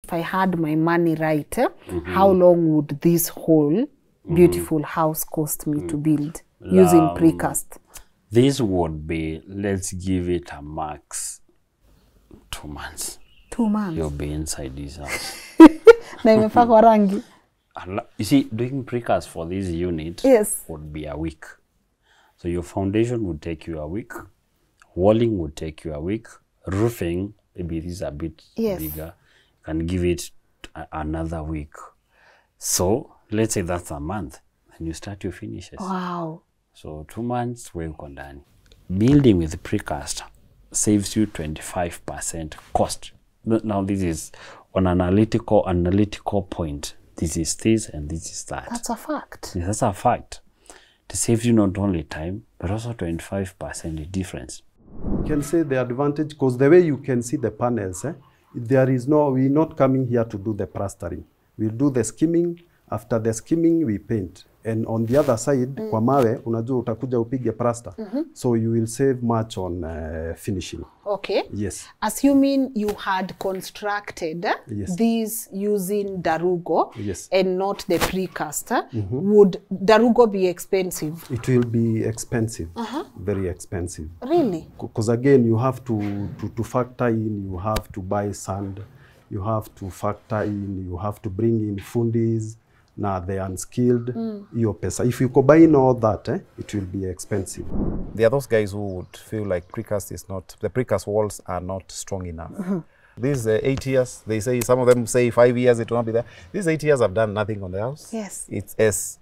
if I had my money right, how long would this whole beautiful house cost me to build using precast? This would be, let's give it a max 2 months. 2 months? You'll be inside this house. Na imepakwa rangi. You see, doing precast for this unit would be a week. So your foundation would take you a week. Walling would take you a week. Roofing, maybe it is a bit bigger, can give it another week. So let's say that's a month, and you start your finishes. Wow. So 2 months, we're done. Building with precast saves you 25% cost. Now this is on analytical point. This is this and this is that. That's a fact. Yes, that's a fact. It saves you not only time, but also 25% difference. You can say the advantage, because the way you can see the panels, there is no, we're not coming here to do the plastering. We'll do the skimming. After the skimming, we paint. And on the other side, kwa mawe, unajua utakuja upige plaster. So you will save much on finishing. Okay. Yes. Assuming you had constructed these using darugo and not the precast, would darugo be expensive? It will be expensive, very expensive. Really? Because again, you have to factor in, you have to buy sand, you have to factor in, you have to bring in fundis. Now they unskilled, your pesa. If you combine all that, it will be expensive. There are those guys who would feel like precast is not, the precast walls are not strong enough. These 8 years, they say, some of them say 5 years, it will not be there. These 8 years have done nothing on the house. Yes. It's as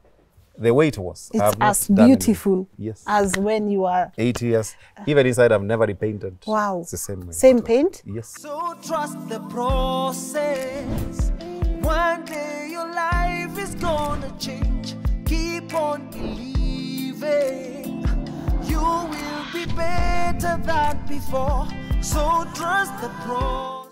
the way it was. It's as beautiful as when you are 8 years. Even inside, I've never repainted. Wow. It's the same way. Same paint? Yes. So trust the process. One day your life is gonna change. Keep on believing. You will be better than before. So trust the process.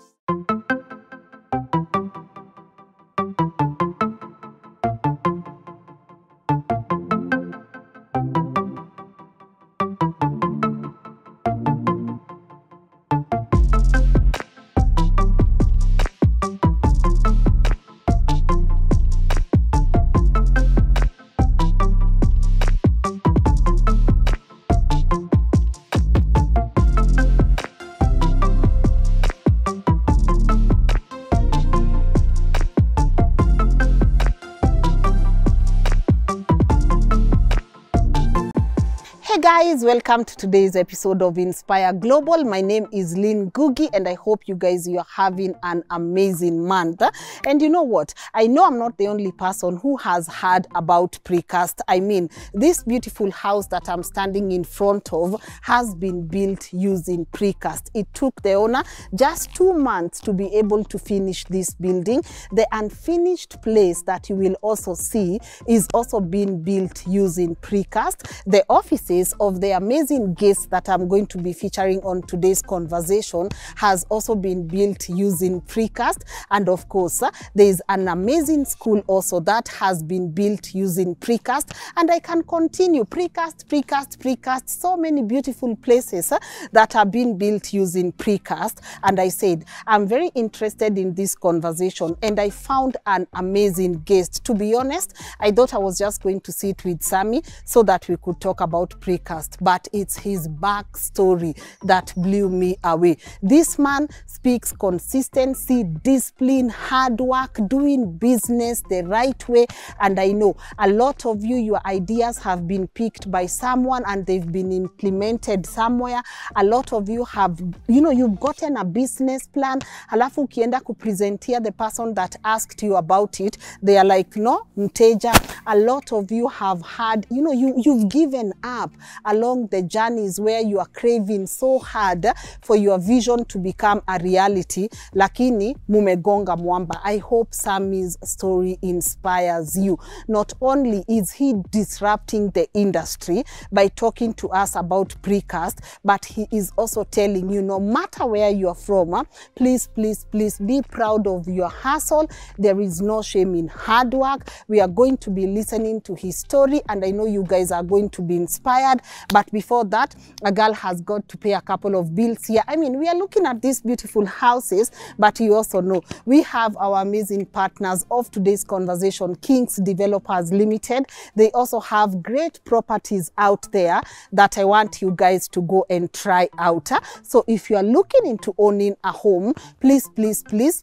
Hey guys, welcome to today's episode of Inspire Global. My name is Lynn Ngugi and I hope you guys are having an amazing month. And you know what? I know I'm not the only person who has heard about precast. I mean, this beautiful house that I'm standing in front of has been built using precast. It took the owner just 2 months to be able to finish this building. The unfinished place that you will also see is also being built using precast. The offices of the amazing guests that I'm going to be featuring on today's conversation has also been built using precast. And of course, there is an amazing school also that has been built using precast. And I can continue precast, precast, precast, so many beautiful places that are being built using precast. And I said, I'm very interested in this conversation and I found an amazing guest. To be honest, I thought I was just going to sit with Sammy so that we could talk about precast, but it's his backstory that blew me away. This man speaks consistency, discipline, hard work, doing business the right way. And I know a lot of you, your ideas have been picked by someone and they've been implemented somewhere. A lot of you have, you know, you've gotten a business plan. Halafu ukienda kupresentia the person that asked you about it, they are like, no, mteja. A lot of you have had, you know, you've given up along the journeys where you are craving so hard for your vision to become a reality, lakini mumegonga mwamba. I hope Sammy's story inspires you. Not only is he disrupting the industry by talking to us about precast, but he is also telling you, no matter where you are from, please, please, please be proud of your hustle. There is no shame in hard work. We are going to be listening to his story and I know you guys are going to be inspired. inspired. But before that, a girl has got to pay a couple of bills here. I mean, we are looking at these beautiful houses, but you also know we have our amazing partners of today's conversation, Kings Developers Limited. They also have great properties out there that I want you guys to go and try out. So if you are looking into owning a home, please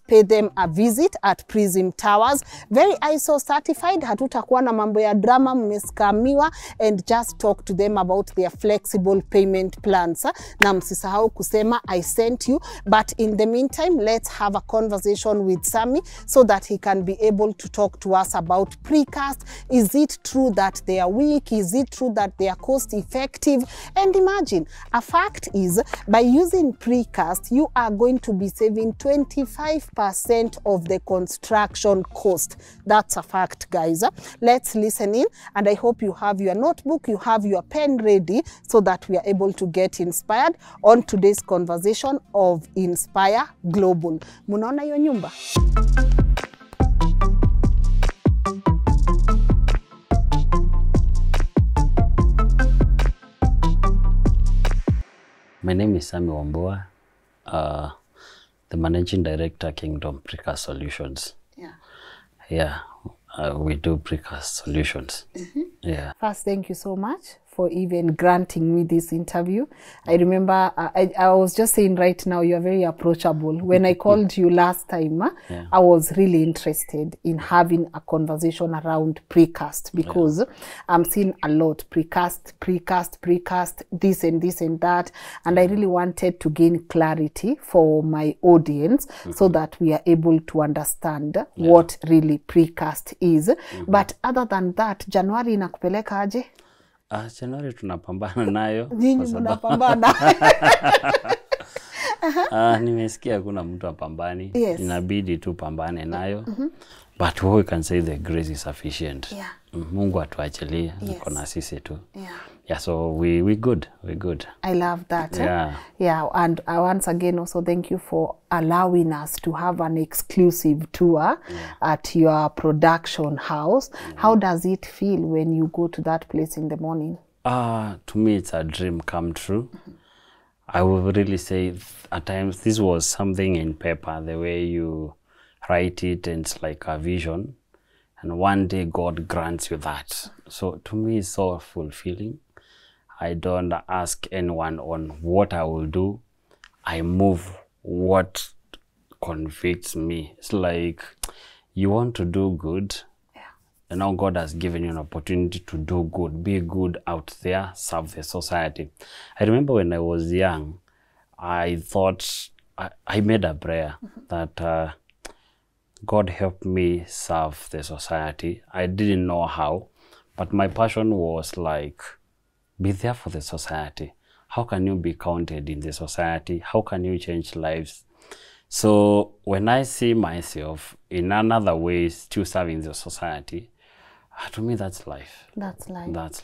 pay them a visit at Prism Towers. Very ISO certified, hatutakuwa na mambo ya drama, mmeskamiwa, and just talk to them about their flexible payment plans. Na msisahau kusema I sent you. But in the meantime, let's have a conversation with Sammy so that he can be able to talk to us about precast. Is it true that they are weak? Is it true that they are cost effective? And imagine, a fact is, by using precast, you are going to be saving 25% of the construction cost. That's a fact, guys. Let's listen in, and I hope you have your notebook, you have your pen ready so that we are able to get inspired on today's conversation of Inspire Global. Munaona hiyo nyumba? My name is Sammy Wambua, the Managing Director, Kingdom Precast Solutions. Yeah, we do precast solutions. Yeah. First, thank you so much for even granting me this interview. I remember, I was just saying right now, you're very approachable. When I called you last time, I was really interested in having a conversation around precast because I'm seeing a lot, precast, this and that. And I really wanted to gain clarity for my audience so that we are able to understand what really precast is. But other than that, January inakupeleka aje? Januari tunapambana nayo. Nyinyi mnapambana. Nimesikia kuna mtu apambani. Inabidi tu pambane nayo. But what we can say, the grace is sufficient. Mungu atuachilie, niko na sisi tu. Yeah, so we good. I love that. Yeah, and once again also thank you for allowing us to have an exclusive tour at your production house. How does it feel when you go to that place in the morning? To me it's a dream come true. I would really say at times this was something in paper, the way you write it, and it's like a vision. And one day God grants you that. So to me it's so fulfilling. I don't ask anyone on what I will do. I move what convicts me. It's like you want to do good. And now God has given you an opportunity to do good. Be good out there, serve the society. I remember when I was young, I thought, I made a prayer that God help me serve the society. I didn't know how, but my passion was like, be there for the society. How can you be counted in the society? How can you change lives? So when I see myself in another way still serving the society, to me that's life. That's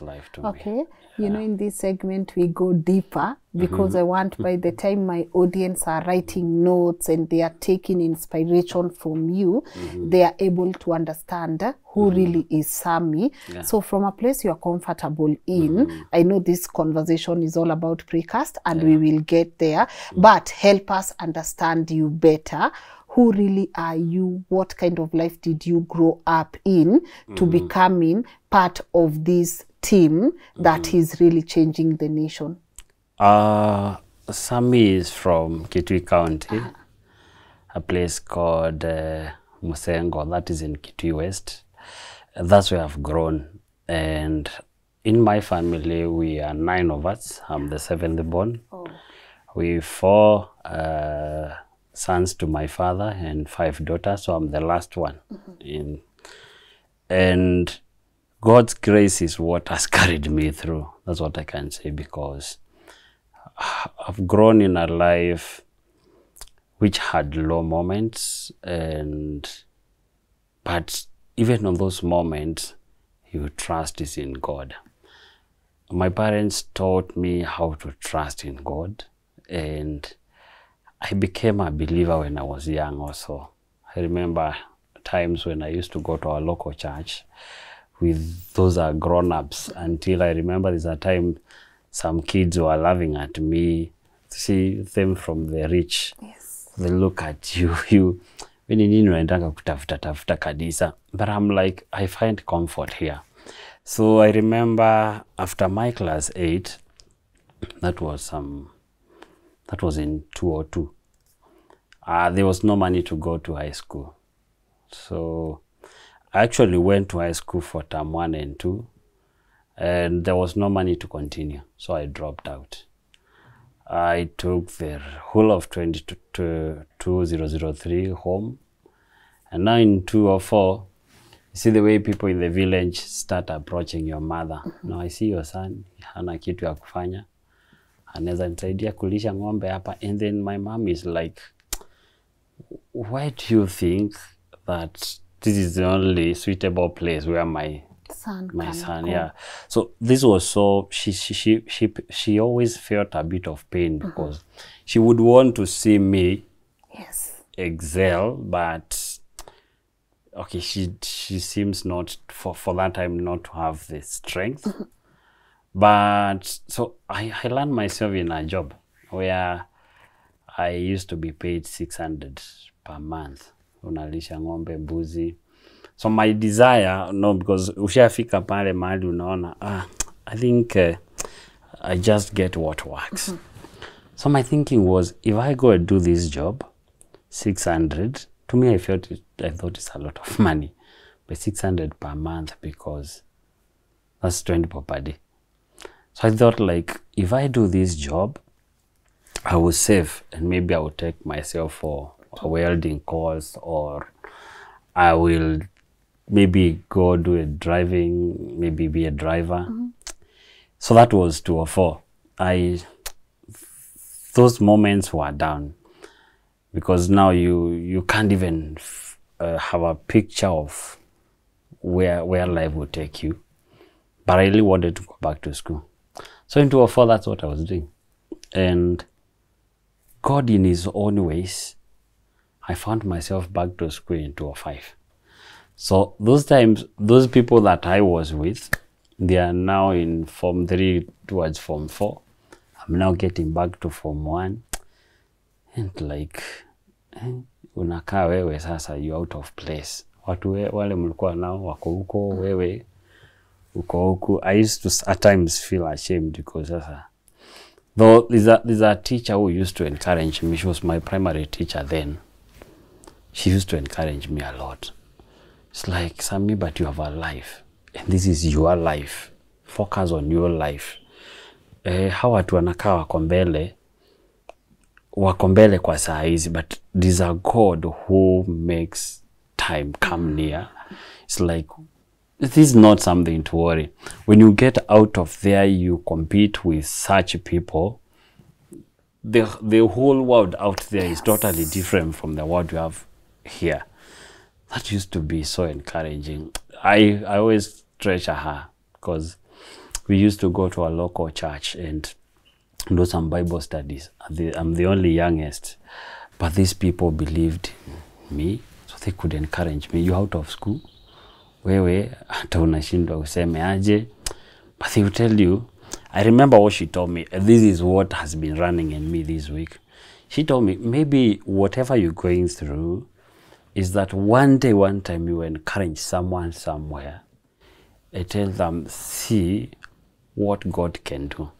life to me. Okay. You know, in this segment we go deeper because I want by the time my audience are writing notes and they are taking inspiration from you, they are able to understand who really is Sammy. So from a place you are comfortable in, I know this conversation is all about precast and we will get there, but help us understand you better. Who really are you? What kind of life did you grow up in to becoming part of this team that is really changing the nation? Sammy is from Kitui County, a place called Musengo, that is in Kitui West. That's where I've grown. And in my family, we are 9 of us. I'm the 7th born. We 4 sons to my father and 5 daughters, so I'm the last one. And God's grace is what has carried me through. That's what I can say, because I've grown in a life which had low moments, but even on those moments, your trust is in God. My parents taught me how to trust in God, and I became a believer when I was young also. I remember times when I used to go to our local church. with those are grown-ups, until I remember there's a time some kids were laughing at me. See them from the rich. Yes. They look at you. But I'm like, I find comfort here. So I remember after my class 8, that was in 2002. There was no money to go to high school. So I actually went to high school for term 1 and 2, and there was no money to continue. So I dropped out. I took the whole of 2003 home. And now in 2004, you see the way people in the village start approaching your mother. No, I see your son, hana kitu ya kufanya. Anaweza nisaidia kulisha ng'ombe hapa. And then my mom is like, why do you think that this is the only suitable place where my son, yeah. So this was so, she always felt a bit of pain because she would want to see me excel, but okay, she seems not for that time not to have the strength. But so I learned myself in a job where I used to be paid 600 per month. Unalisha ng'ombe, mbuzi. So my desire, no, because ushafika pale mahali unaona, I think I just get what works. So my thinking was, if I go and do this job, 600, to me I thought it's a lot of money, but 600 per month, because that's 20 per day. So I thought, like, if I do this job, I will save, and maybe I will take myself for a welding course, or I will maybe go do a driving, maybe be a driver. So that was 2004. Those moments were down, because now you can't even have a picture of where life will take you. But I really wanted to go back to school. So in 2004, that's what I was doing. And God, in his own ways, I found myself back to school in 2005. So those times, those people that I was with, they are now in Form 3 towards Form 4. I'm now getting back to Form 1. And like, unakaa wewe sasa, you out of place. Watu wale mlikuwa nao wako huko, wewe uko huku. I used to at times feel ashamed, because sasa, though there's a teacher who used to encourage me. She was my primary teacher then. She used to encourage me a lot. It's like, Sammy, but you have a life, and this is your life. Focus on your life. Hawa watu wanakaa wako mbele kwa saa hizi, but there's a God who makes time come near. It's like, this is not something to worry. When you get out of there, you compete with such people. The whole world out there is totally different from the world you have here. That used to be so encouraging. I always treasure her, because we used to go to a local church and do some Bible studies. I'm the only youngest, but these people believed in me, so they could encourage me. You out of school? Wewe, hata unashindwa useme aje. But they will tell you. I remember what she told me, and this is what has been running in me this week. She told me, maybe whatever you're going through is that one time you encourage someone somewhere and tell them, see what God can do.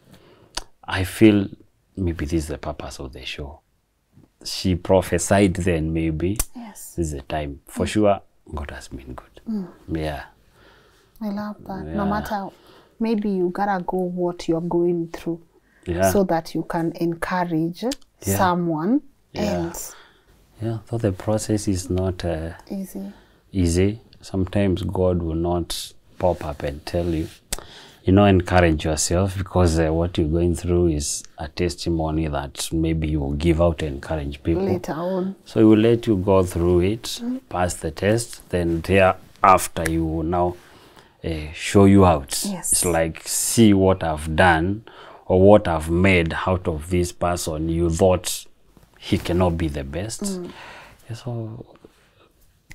I feel maybe this is the purpose of the show. She prophesied then, maybe this is the time. For sure, God has been good. Yeah. I love that. Yeah. No matter, maybe you gotta go what you're going through, so that you can encourage someone else. Yeah, so the process is not easy. Sometimes God will not pop up and tell you, encourage yourself, because what you're going through is a testimony that maybe you will give out and encourage people later on. So he will let you go through it, pass the test, then thereafter you will now show you out. It's like, see what I've done or what I've made out of this person. You thought he cannot be the best. So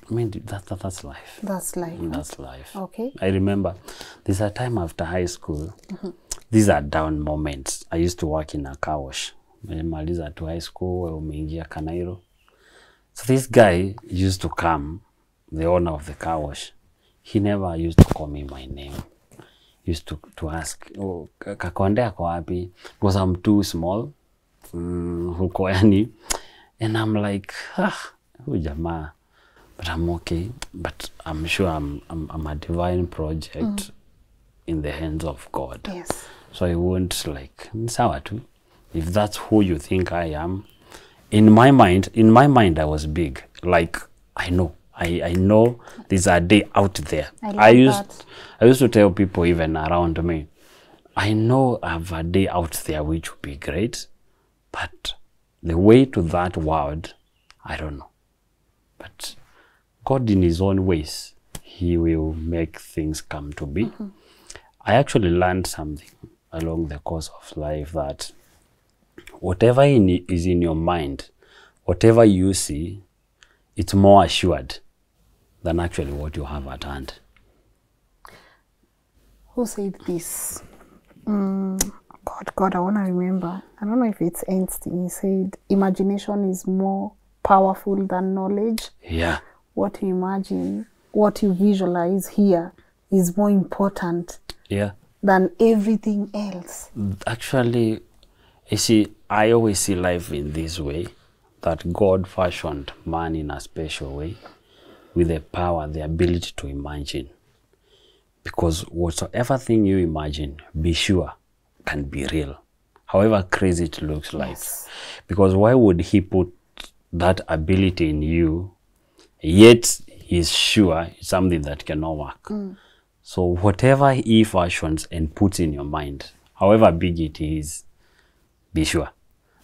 I mean, that's life. That's life. That's life. Okay. I remember there's a time after high school, these are down moments. I used to work in a car wash. Maliza to high school, umeingia Kanairo. So this guy used to come, the owner of the car wash. He never used to call me my name. He used to ask, oh, Kakonde ako wapi? Because I'm too small. Huko yani. And I'm like, huyu jamaa. But I'm okay. But I'm sure I'm a divine project in the hands of God. Yes. So I won't like, sawa tu. If that's who you think I am. In my mind, I was big. Like, I know there's a day out there. I used to tell people even around me, I know I have a day out there which would be great, but the way to that world, I don't know. But God in his own ways, he will make things come to be. I actually learned something along the course of life, that whatever is in your mind, whatever you see, it's more assured than actually what you have at hand. Who said this? God, I want to remember. I don't know if it's Einstein. He said, imagination is more powerful than knowledge. Yeah. What you imagine, what you visualize here is more important than everything else. Actually, you see, I always see life in this way, that God fashioned man in a special way with the power, the ability to imagine. Because whatsoever thing you imagine, be sure, can be real, however crazy it looks like. Yes. Because why would he put that ability in you, yet he's sure it's something that cannot work? So whatever he fashions and puts in your mind, however big it is, be sure.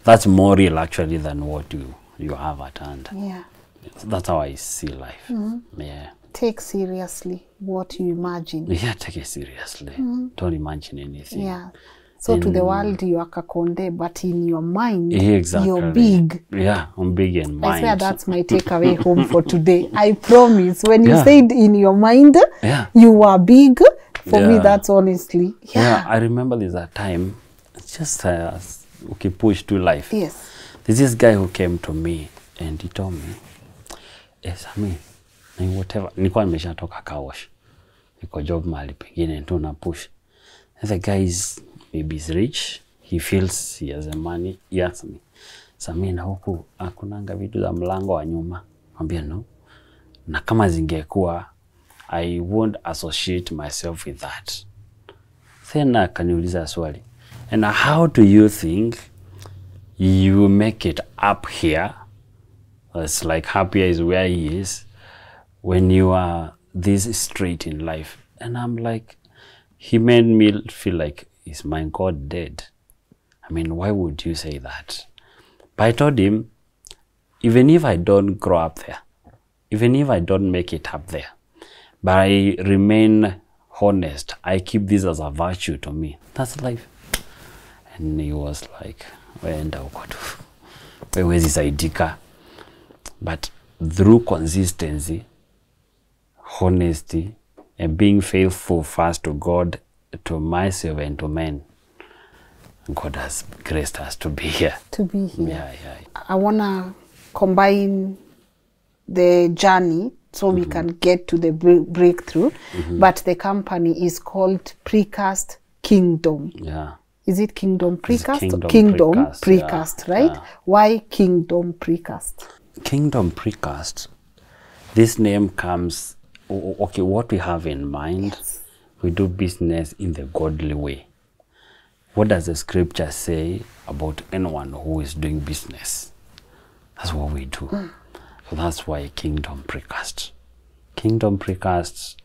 That's more real actually than what you have at hand. Yeah. That's how I see life. Yeah. Take seriously what you imagine. Yeah, take it seriously. Don't imagine anything. Yeah. So to the world you are Kakonde, but in your mind, exactly. You're big. Yeah, I'm big in mind. I swear that's my takeaway home for today. I promise. When you said in your mind, you are big, for me that's honestly. Yeah, I remember there's a time, it's just okay, push to life. Yes. There's this guy who came to me and he told me, Sami, whatever, nilikuwa nimeshatoka car wash. Niko job mahali pengine tu na push. And the guy is, maybe he's rich, he feels he has the money. He asked me, Sami, na huku hakunanga vitu za mlango wa nyuma. Mwambia no. Na kama zingekuwa, I won't associate myself with that. Then akaniuliza swali, and how do you think you make it up here? It's like happier is where he is when you are this straight in life. And I'm like, he made me feel like, is my God dead? I mean, why would you say that? But I told him, even if I don't grow up there, even if I don't make it up there, but I remain honest, I keep this as a virtue to me. That's life. And he was like, where's this idea? But through consistency, honesty, and being faithful first to God, to myself, and to men, God has graced us to be here. To be here. Yeah. I want to combine the journey so we can get to the breakthrough. But the company is called Precast Kingdom. Yeah. Is it Kingdom Precast? Kingdom Precast, right? Yeah. Why Kingdom Precast? Kingdom Precast, this name comes, okay, what we have in mind, we do business in the godly way. What does the scripture say about anyone who is doing business? That's what we do. So that's why Kingdom Precast. Kingdom Precast,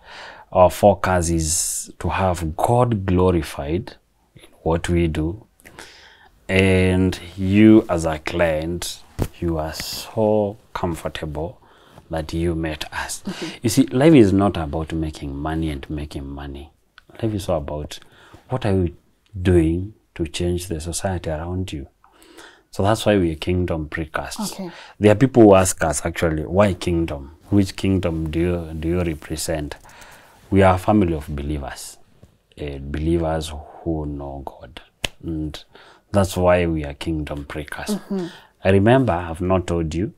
our focus is to have God glorified in what we do. And you as a client, you are so comfortable that you met us. You see, life is not about making money and making money. Life is all about what are you doing to change the society around you. So that's why we're Kingdom Precast. Okay. There are people who ask us actually, why Kingdom? Which kingdom do you represent? We are a family of believers, believers who know God. And that's why we are Kingdom Precast. I remember, I've not told you,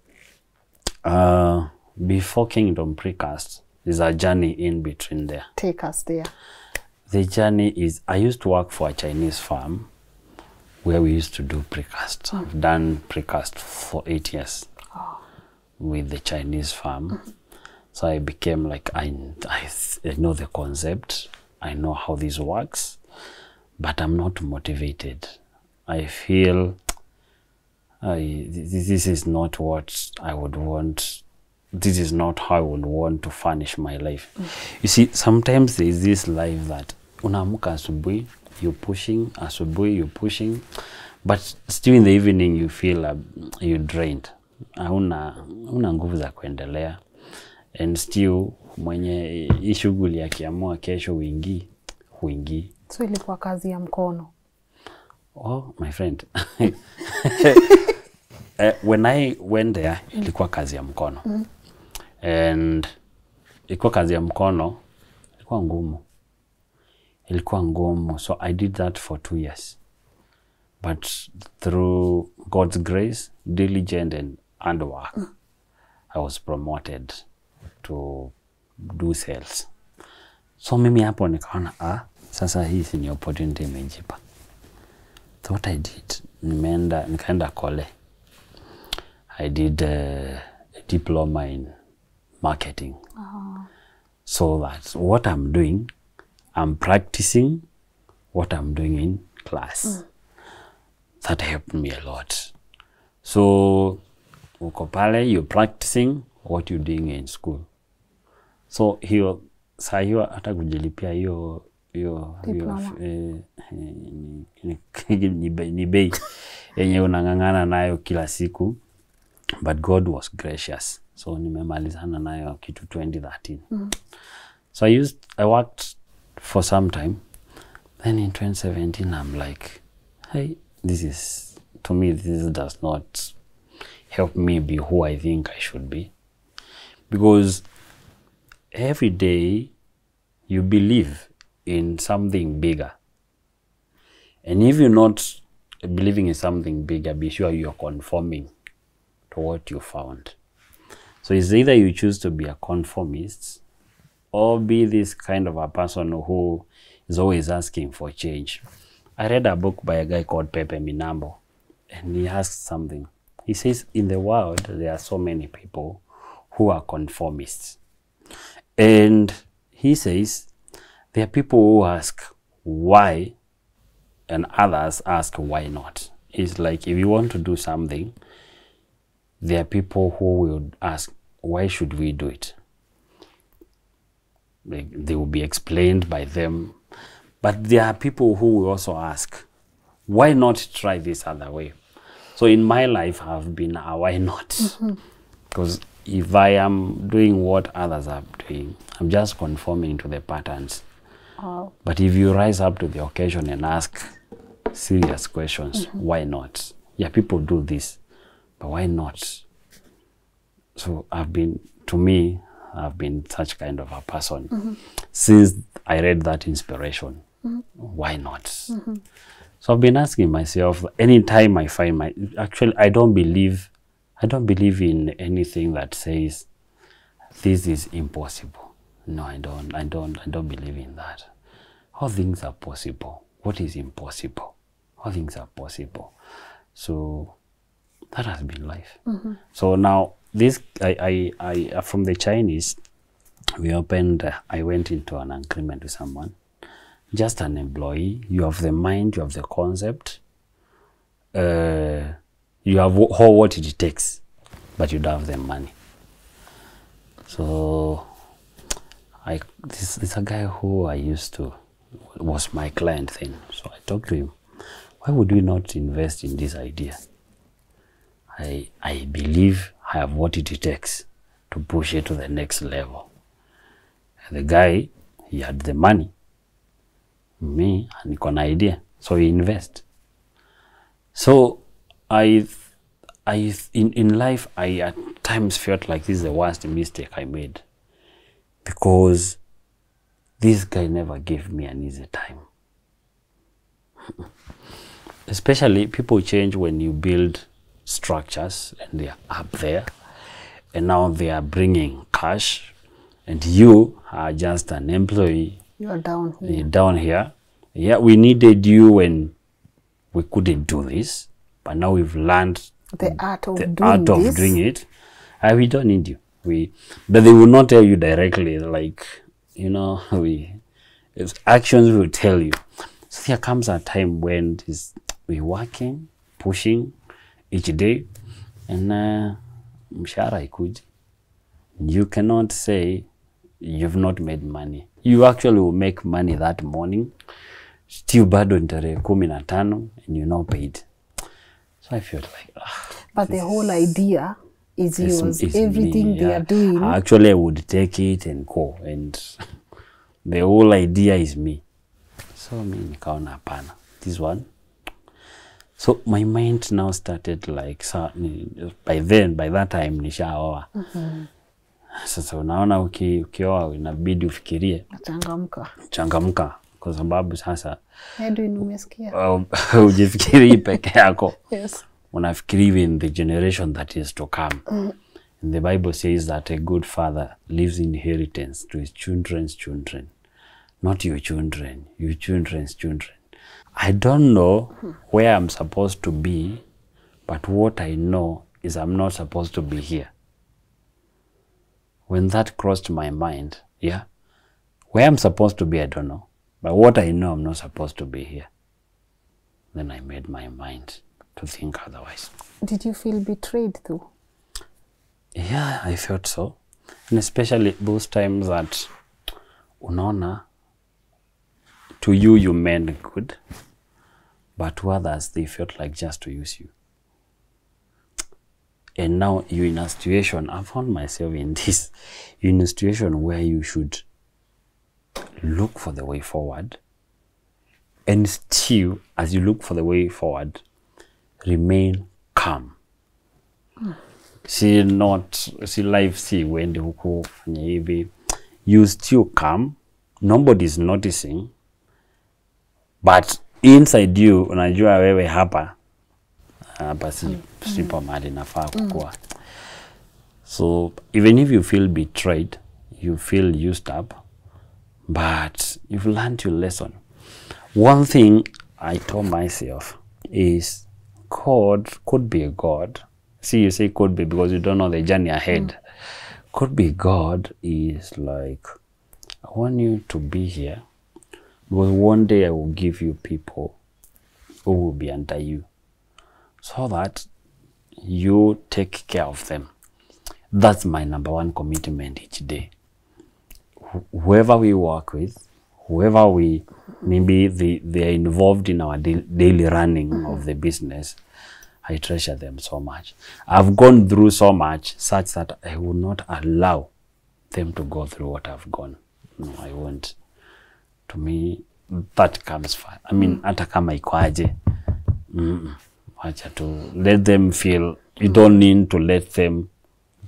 before Kingdom Precast, there's a journey in between there. Take us there. The journey is, I used to work for a Chinese firm where we used to do precast. I've done precast for 8 years with the Chinese firm. So I became like, I know the concept, I know how this works, but I'm not motivated. I feel this is not what I would want. This is not how I would want to furnish my life. You see, sometimes there is this life that unamuka asubuhi, you're pushing, asubuhi, you're pushing, but still in the evening you feel you're drained. Una nguvu za kuendelea. And still, mwenye hii shughuli akiamua kesho huingii. So ilikuwa kazi ya mkono? Oh, my friend. When I went there, ilikuwa kazi ya mkono. And ilikuwa kazi ya mkono, ilikuwa ngumu. So I did that for 2 years. But through God's grace, diligent and hard work, I was promoted to do sales. So mimi hapo nikaona, sasa hii ni opportunity imejipa. So what I did, nikaenda kole. I did a diploma in marketing. So that what I'm doing, I'm practicing what I'm doing in class. That helped me a lot. So uko pale, you're practicing what you're doing in school. So hiyo saa hiyo hata kujilipia hiyo ni bei yenye unang'ang'ana nayo kila siku, but God was gracious. So nimemalizana nayo kitu 2013. So I worked for some time. Then in 2017 I'm like, hey, to me this does not help me be who I think I should be. Because every day you believe in something bigger. And if you're not believing in something bigger, be sure you're conforming to what you found. So it's either you choose to be a conformist or be this kind of a person who is always asking for change. I read a book by a guy called Pepe Minambo, and he asked something. He says, in the world, there are so many people who are conformists. And he says, there are people who ask why, and others ask why not. It's like, if you want to do something, there are people who will ask, why should we do it? Like, they will be explained by them. But there are people who will also ask, why not try this other way? So in my life, I've been a why not? Because if I am doing what others are doing, I'm just conforming to the patterns. But if you rise up to the occasion and ask serious questions, why not? Yeah, people do this, but why not? So I've been such kind of a person since I read that inspiration. Why not? So I've been asking myself, anytime I find actually I don't believe in anything that says this is impossible. No, I don't believe in that. All things are possible. What is impossible? All things are possible. So that has been life. So now this, I from the Chinese, I went into an agreement with someone, just an employee. You have the mind, you have the concept, you have what it takes, but you don't have the money. So this is a guy who was my client then. So I talked to him, why would we not invest in this idea? I believe I have what it takes to push it to the next level. And the guy, he had the money. Me, and an idea. So he invest. So in life, I at times felt like this is the worst mistake I made, because this guy never gave me an easy time. Especially, people change when you build structures and they are up there, and now they are bringing cash, and you are just an employee. You're down here. You're down here. Yeah, we needed you when we couldn't do this, but now we've learned the art of doing it. We don't need you. But they will not tell you directly, like, you know, actions will tell you. So there comes a time when we're working, pushing each day, and mshahara ikuji. You cannot say you've not made money. You actually will make money that morning, still bado tarehe 15, and you're not paid. So I felt like, but the whole idea is yours. Everything they are doing. Actually, I would take it and go, and the whole idea is me. So me nikaona hapana, this one. So my mind now started like, by that time nishaoa. Sasa unaona ukioa inabidi ufikirie. Changamka. Kwa sababu sasa Edwin umesikia. Ujifikiri peke yako. Yes. Unafikiri even the generation that is to come. And the Bible says that a good father leaves inheritance to his children's children. Not your children, your children's children. I don't know where I'm supposed to be, but what I know is I'm not supposed to be here. When that crossed my mind, yeah, where I'm supposed to be, I don't know. But what I know, I'm not supposed to be here. Then I made my mind to think otherwise. Did you feel betrayed too? Yeah, I felt so. And especially those times that, unaona, to you, you meant good, but to others, they felt like just to use you. And now you're in a situation, I found myself in this, you're in a situation where you should look for the way forward, and still, as you look for the way forward, remain calm. See life, see when the huku hivi, you still calm, nobody's noticing, but inside you, unajua wewe hapa sipo mahali nafaa kukua. So even if you feel betrayed, you feel used up, but you've learned your lesson. One thing I told myself is God could be a God. See, you say could be because you don't know the journey ahead. Could be God is like, I want you to be here because one day I will give you people who will be under you so that you take care of them. That's my number one commitment each day. Whoever we work with, whoever maybe they are involved in our daily running of the business, I treasure them so much. I've gone through so much such that I will not allow them to go through what I've gone. No, I won't. To me, that comes first. I mean, hata kama ikoaje, wacha to let them feel. You don't need to let them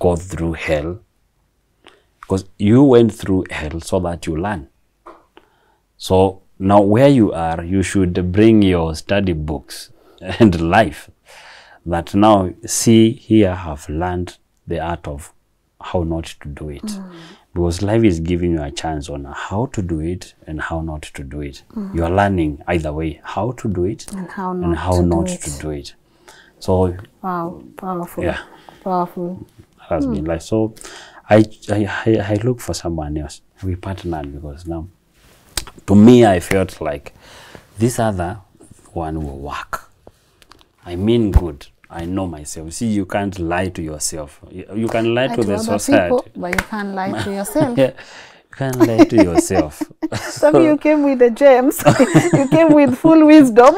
go through hell, because you went through hell so that you learn. So now where you are, you should bring your study books and life that now see here have learned the art of how not to do it. Because life is giving you a chance on how to do it and how not to do it. You are learning either way, how to do it and how not to do it. So wow, powerful. Yeah. Powerful. Has been life. So I look for someone else. We partnered because now, to me, I felt like this other one will work. I mean good. I know myself. See, you can't lie to yourself. You can lie to the society. People, but you can't lie to yourself. Yeah, you can't lie to yourself. So you came with the gems. You came with full wisdom.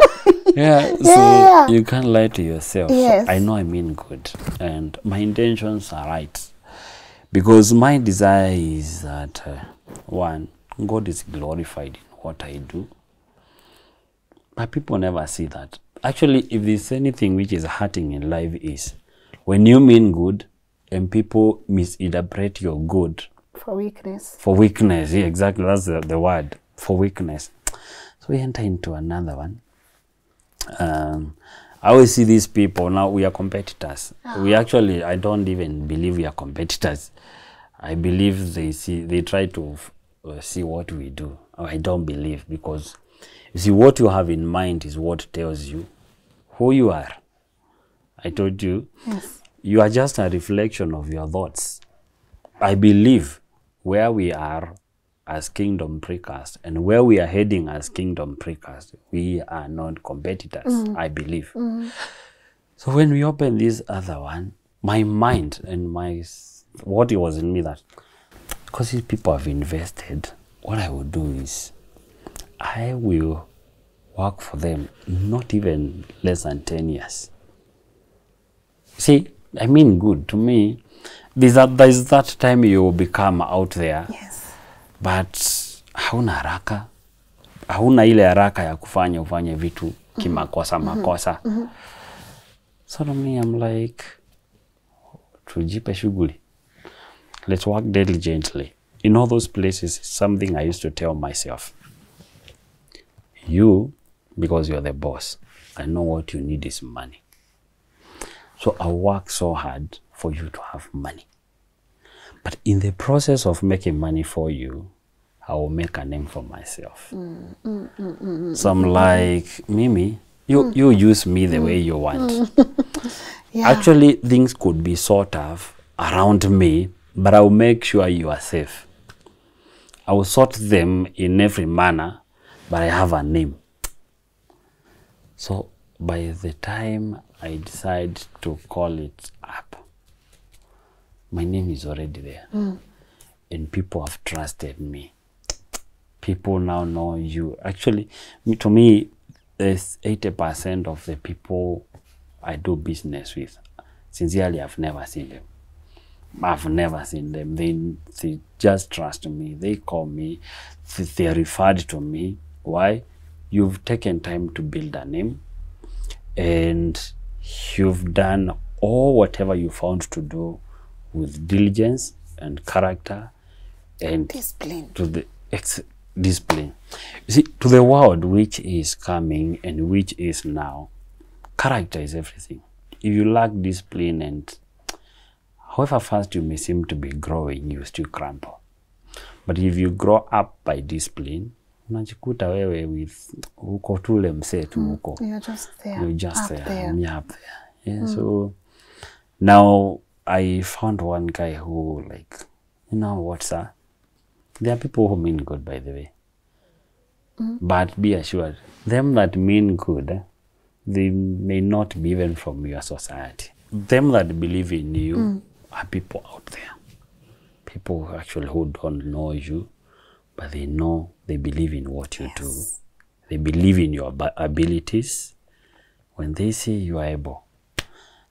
Yeah, so you can't lie to yourself. Yes. So I know I mean good. And my intentions are right. Because my desire is that, one, God is glorified in what I do. But people never see that. actually, if there's anything which is hurting in life is when you mean good and people misinterpret your good for weakness. For weakness, yeah, exactly. That's the word, for weakness. So we enter into another one. I always see these people, now we are competitors. We actually, I don't even believe we are competitors. I believe they try to see what we do. I don't believe, because you see, what you have in mind is what tells you who you are. I told you, yes, you are just a reflection of your thoughts. I believe where we are as Kingdom Precast and where we are heading as Kingdom Precast, we are not competitors, I believe. So when we open this other one, my mind and what it was in me that, because these people have invested, what I will do is I will work for them not even less than 10 years. See, I mean good to me. There's that time you will become out there. yes, But hauna haraka. Hauna ile haraka ya ufanye vitu kimakosa makosa. So to me, I'm like, tujipe shughuli. Let's work diligently. In all those places, something I used to tell myself. You, because you're the boss, I know what you need is money. So I work so hard for you to have money. But in the process of making money for you, I will make a name for myself. So I'm like, Mimi, you use me the way you want. yeah. Actually, things could be sort of around me, but I will make sure you are safe. I will sort them in every manner, but I have a name. So by the time I decide to call it up, my name is already there. And people have trusted me. People now know you. Actually, to me, there's 80% of the people I do business with, sincerely, I've never seen them. I've never seen them. They just trust me. They call me. They are referred to me. Why? You've taken time to build a name, and you've done all whatever you found to do with diligence and character and Discipline. to the discipline. You see, to the world which is coming and which is now, character is everything. If you lack discipline, and however fast you may seem to be growing, you still crumble. But if you grow up by discipline, unajikuta wewe with uko tule msetu uko. You're just there. You're just up there. And you're up there. Yeah. So now I found one guy who, like, you know what, sir? There are people who mean good, by the way. But be assured, them that mean good, they may not be even from your society. Them that believe in you are people out there. People actually who don't know you, but they know, they believe in what you do. They believe in your abilities. When they see you are able.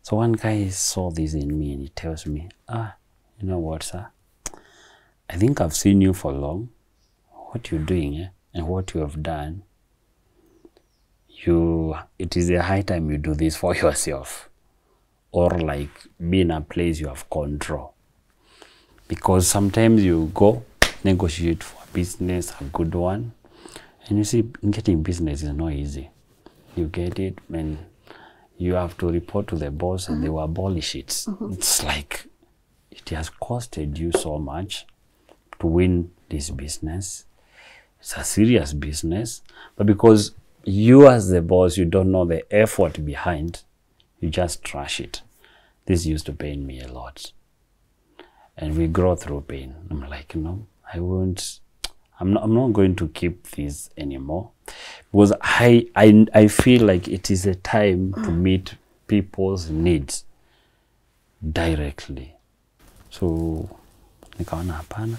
So one guy saw this in me and he tells me, you know what, sir? I think I've seen you for long. What you're doing and what you have done, it is a high time you do this for yourself. Or like be in a place you have control. Because sometimes you go negotiate for a business, a good one. And you see, getting business is not easy. You get it and you have to report to the boss and they will abolish it. It's like, it has costed you so much to win this business. It's a serious business. But because you as the boss, you don't know the effort behind, you just trash it. This used to pain me a lot. And we grow through pain. I'm like, no, I won't. I'm not going to keep this anymore, because I feel like it is a time to meet people's needs directly. So nikaona hapana,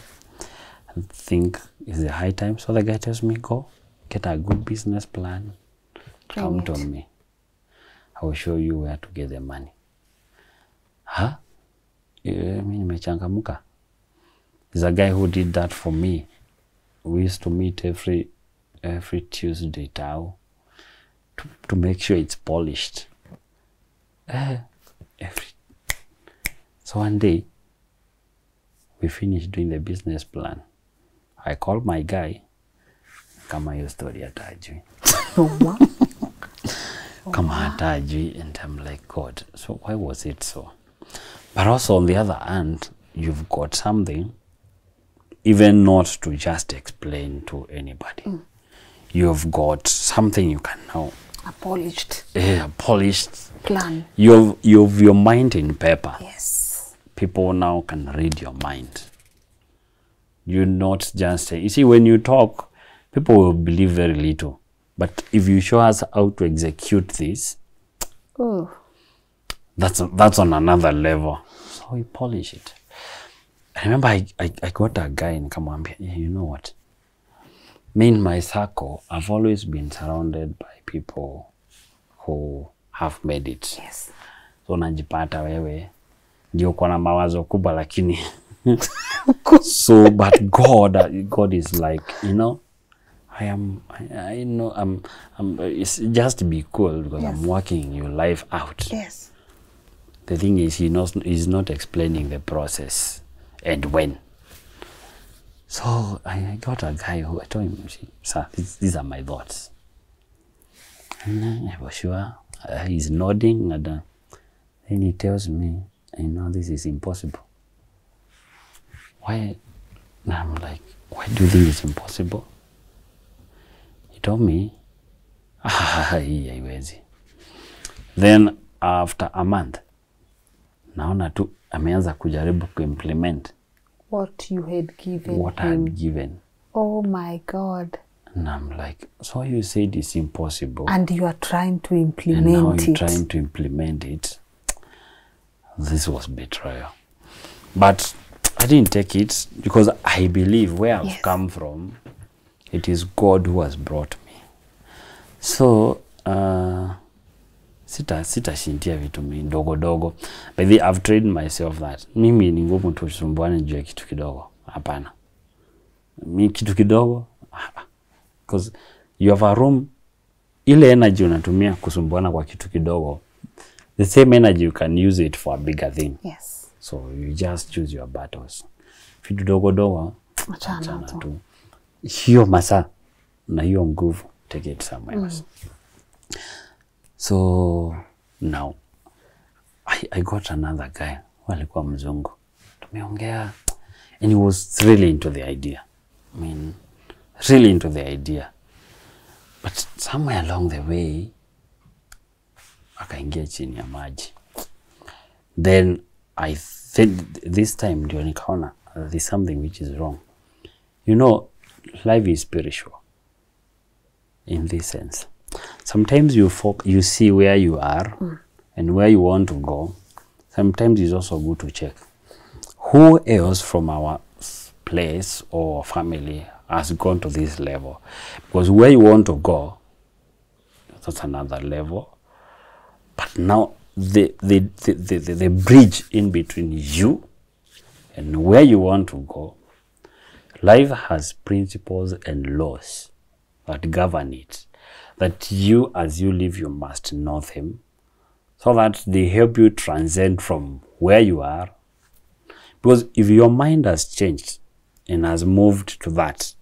I think it's the high time. So the guy tells me, go get a good business plan, come to me, I will show you where to get the money. Huh? Mimi nimechangamuka. There's a guy who did that for me. We used to meet every Tuesday tao. to make sure it's polished. So one day, we finished doing the business plan. I called my guy, kama hiyo story hatajui. Kama hatajui, and I'm like, God, so why was it so? But also on the other hand, you've got something, even not to just explain to anybody. You've got something you can now. A polished. A polished plan. You've your mind in paper. Yes. People now can read your mind. You not just say, you see, when you talk, people will believe very little. But if you show us how to execute this, that's on another level. So we polish it. I remember I got a guy in Kamwambia, you know what? Me in my circle, I've always been surrounded by people who have made it. Yes. So najipata wewe ndio kwa na mawazo kubwa lakini so but God is like, you know, I know it's just be cool because I'm working your life out. Yes. The thing is he's not explaining the process and when. So I got a guy who I told him, sir, these are my thoughts. And I was sure he's nodding, and then he tells me, I know this is impossible. Why? And I'm like, why do you think it's impossible? He told me, haiwezi. Then after a month, naona tu ameanza kujaribu kuimplement what you had given what I had given. Oh my God. And I'm like, so you said it's impossible. And you are trying to implement and now it. you're trying to implement it. This was betrayal. But I didn't take it because I believe where I've come from, it is God who has brought me. So, sitashindia vitu dogo. But I've trained myself that mimi ni ngumu tusumbuane juu ya kitu kidogo. Hapana. Mi kitu kidogo, because you have a room, ile energy unatumia kusumbuana kwa kitu kidogo, the same energy you can use it for a bigger thing. Yes. So you just choose your battles. Vitu dogo, achana tu. Hiyo masaa na hiyo nguvu, take it somewhere else. So now I got another guy, walikuwa mzungu. Tumeongea, and he was really into the idea. I mean, really into the idea. But somewhere along the way, akaingia chini ya maji. Then I think this time ndio nikaona there's something which is wrong. You know, life is spiritual in this sense. Sometimes you see where you are and where you want to go. Sometimes it's also good to check who else from our place or family has gone to this level, because where you want to go, that's another level. But now the bridge in between you and where you want to go, life has principles and laws that govern it, that you as you live you must know them, so that they help you transcend from where you are. Because if your mind has changed and has moved to that,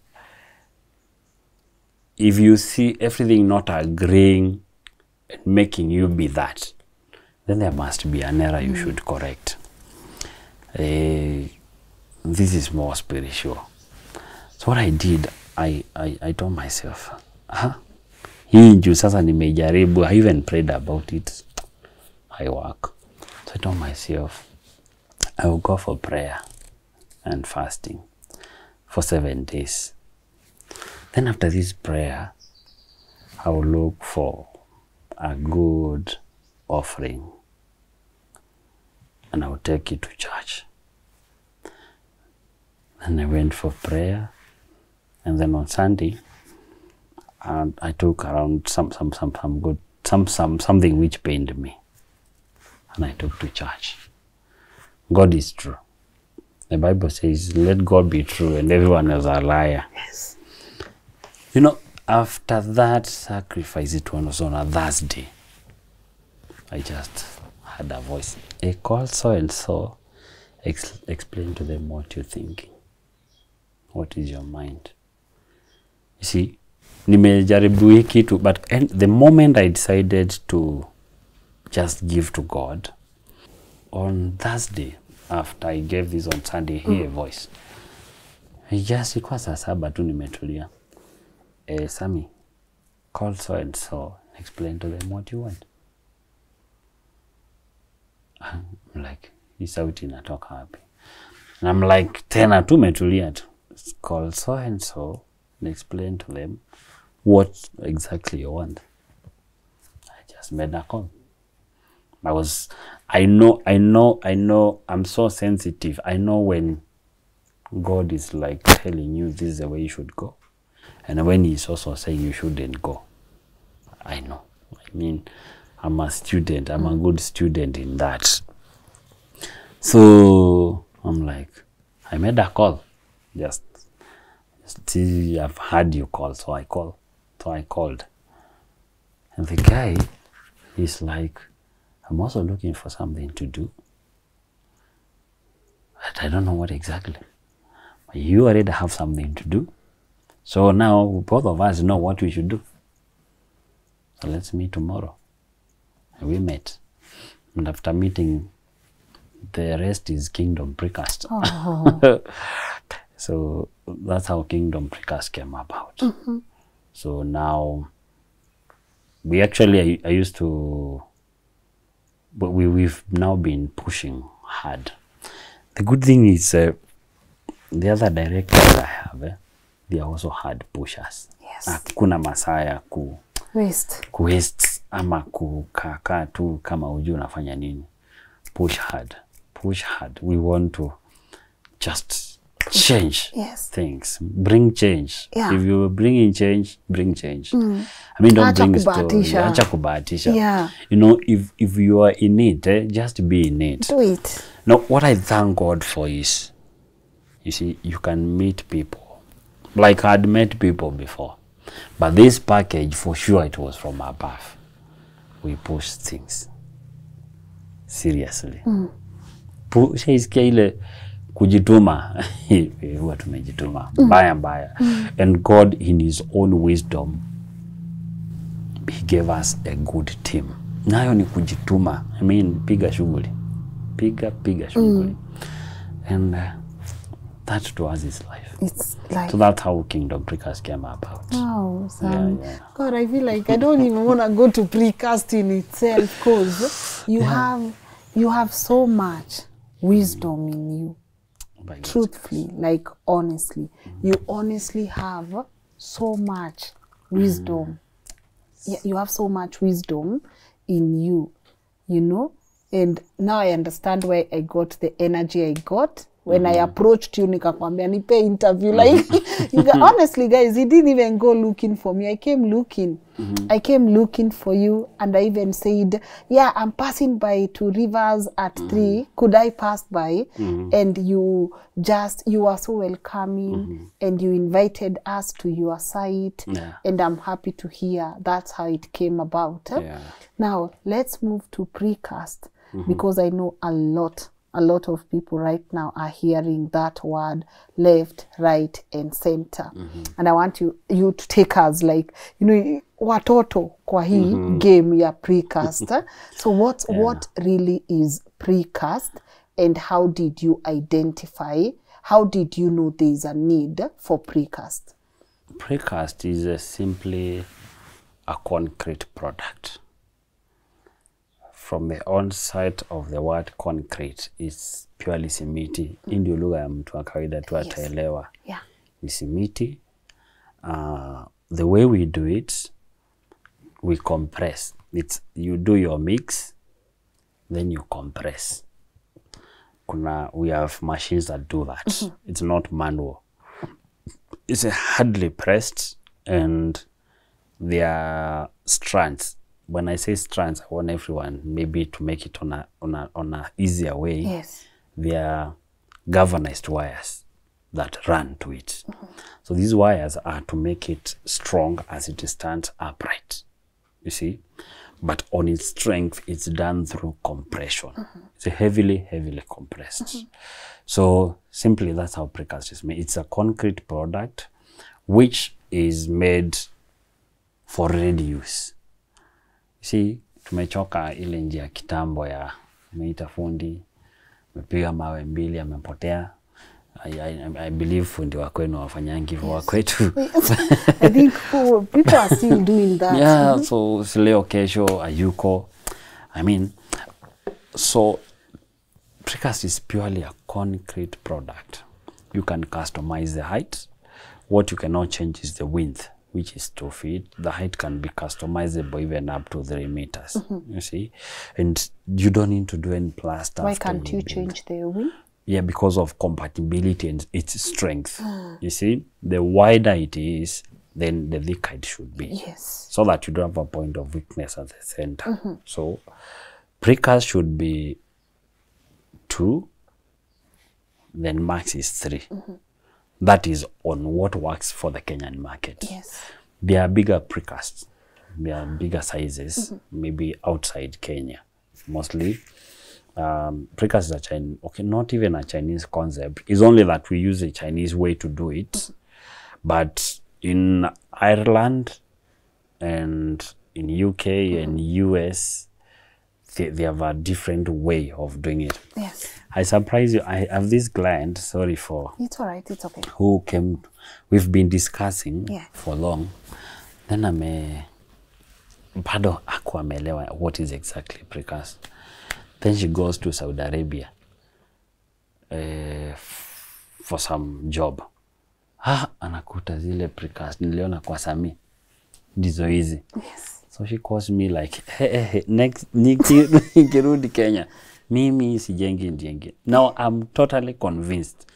if you see everything not agreeing and making you be that, then there must be an error you should correct. This is more spiritual. So what I did, I told myself, hii juu sasa nimejaribu, I even prayed about it. I work. So I told myself, I will go for prayer and fasting for 7 days. Then after this prayer, I will look for a good offering and I will take it to church. And I went for prayer, and then on Sunday, I took around something which pained me, and I took to church. God is true. The Bible says, let God be true and everyone is a liar. Yes. You know, after that sacrifice, it was on a Thursday. I just had a voice. I called so and so. Explain to them what you're thinking. What is your mind? You see, nimejaribu hii kitu, but the moment I decided to just give to God, on Thursday, after I gave this on Sunday, hear a voice. Just ilikuwa saa 7 tu nimetulia. Sammy, call so and so, explain to them what you want. I'm like, hii sauti inatoka wapi? And I'm like, tena tu metulia tu. Call so and so and explain to them what exactly you want. I just made a call. I know, I'm so sensitive. I know when God is like telling you this is the way you should go. And when he's also saying you shouldn't go. I know. I mean, I'm a student. I'm a good student in that. So I'm like, I made a call. Just see, I've heard you call, so I call. So I called. And the guy is like, I'm also looking for something to do. But I don't know what exactly. But you already have something to do. So now both of us know what we should do. So let's meet tomorrow. And we met. And after meeting, the rest is Kingdom Precast. Oh. So that's how Kingdom Precast came about. So now, we actually, I used to, but we've now been pushing hard. The good thing is, the other directors I have, they are also hard pushers. Yes. Kuna masaya ku waste ama kukaa tu kama hujui unafanya nini. Push hard. Push hard. We want to just change things. Bring change. Yeah. If you're bringing change, bring change. I mean, don't bring story. Acha kubahatisha. Yeah. You know, if you are in it, just be in it. Do it. Now, what I thank God for is, you see, you can meet people. Like I'd met people before. But this package, for sure, it was from above. We push things. Seriously. Shaisikia ile kujituma. Huwa tumejituma. Mbaya. And God, in his own wisdom, he gave us a good team. Nayo ni kujituma. I mean, piga shughuli. Piga shughuli. And that to us is life. It's life. So that's how Kingdom Precast came about. Wow, Sam. Yeah. God, I feel like I don't even want to go to Precast in itself, because you have so much wisdom in you. Truthfully, like honestly. You honestly have so much wisdom. Yeah, you have so much wisdom in you, you know? And now I understand why I got the energy I got. When I approached you, nikakwambia nipe interview. Like, honestly, guys, he didn't even go looking for me. I came looking. I came looking for you, and I even said, yeah, I'm passing by to Rivers at 3. Could I pass by? And you are so welcoming, and you invited us to your site. Yeah. And I'm happy to hear that's how it came about. Yeah. Now, let's move to Precast, because I know a lot of people right now are hearing that word left, right, and center. And I want you to take us like, you know, watoto kwa hii game ya Precast. So what really is Precast, and how did you identify, how did you know there is a need for Precast? Precast is simply a concrete product. From the onset of the word concrete, is purely simiti. Ndio lugha ya mtu wa kawaida tu ataelewa. Yeah. Ni simiti. The way we do it, we compress. You do your mix, then you compress. We have machines that do that. It's not manual. It's hardly pressed, and there are strands. When I say strands, I want everyone maybe to make it on a easier way. Yes. They are galvanized wires that run to it. So these wires are to make it strong as it stands upright, you see. But on its strength, it's done through compression. It's heavily compressed. So simply, that's how precast is made. It's a concrete product which is made for ready use. You see, tumechoka ile njia kitambo ya umeita fundi, umepiga mawe mbili, amepotea. I believe fundi wa kwenu wafanyangi wa kwetu. I think people are still doing that. Yeah, so leo kesho ayuko. I mean, so precast is purely a concrete product. You can customize the height. What you cannot change is the width, which is 2 feet. The height can be customizable even up to 3 meters, you see. And you don't need to do any plaster. Why can't you change the width? Yeah, because of compatibility and its strength. You see, the wider it is, then the thicker it should be. Yes. So that you don't have a point of weakness at the center. So precast should be 2, then max is 3. That is on what works for the Kenyan market. Yes. There are bigger precasts. There are bigger sizes, maybe outside Kenya, mostly. Precast is a Chinese, okay, not even a Chinese concept. It's only that we use a Chinese way to do it. But in Ireland and in UK and US, they have a different way of doing it. Yes. I surprise you. I have this client, sorry for... It's all right, it's okay. Who came, we've been discussing Yeah. for long. Then bado hakuwa ameelewa what is exactly precast. Then she goes to Saudi Arabia for some job. Anakuta zile precast niliona kwa Sami. Ndizo hizi. Yes. So she calls me like, hey, next nikirudi Kenya, mimi sijengi njengi. Now I'm totally convinced.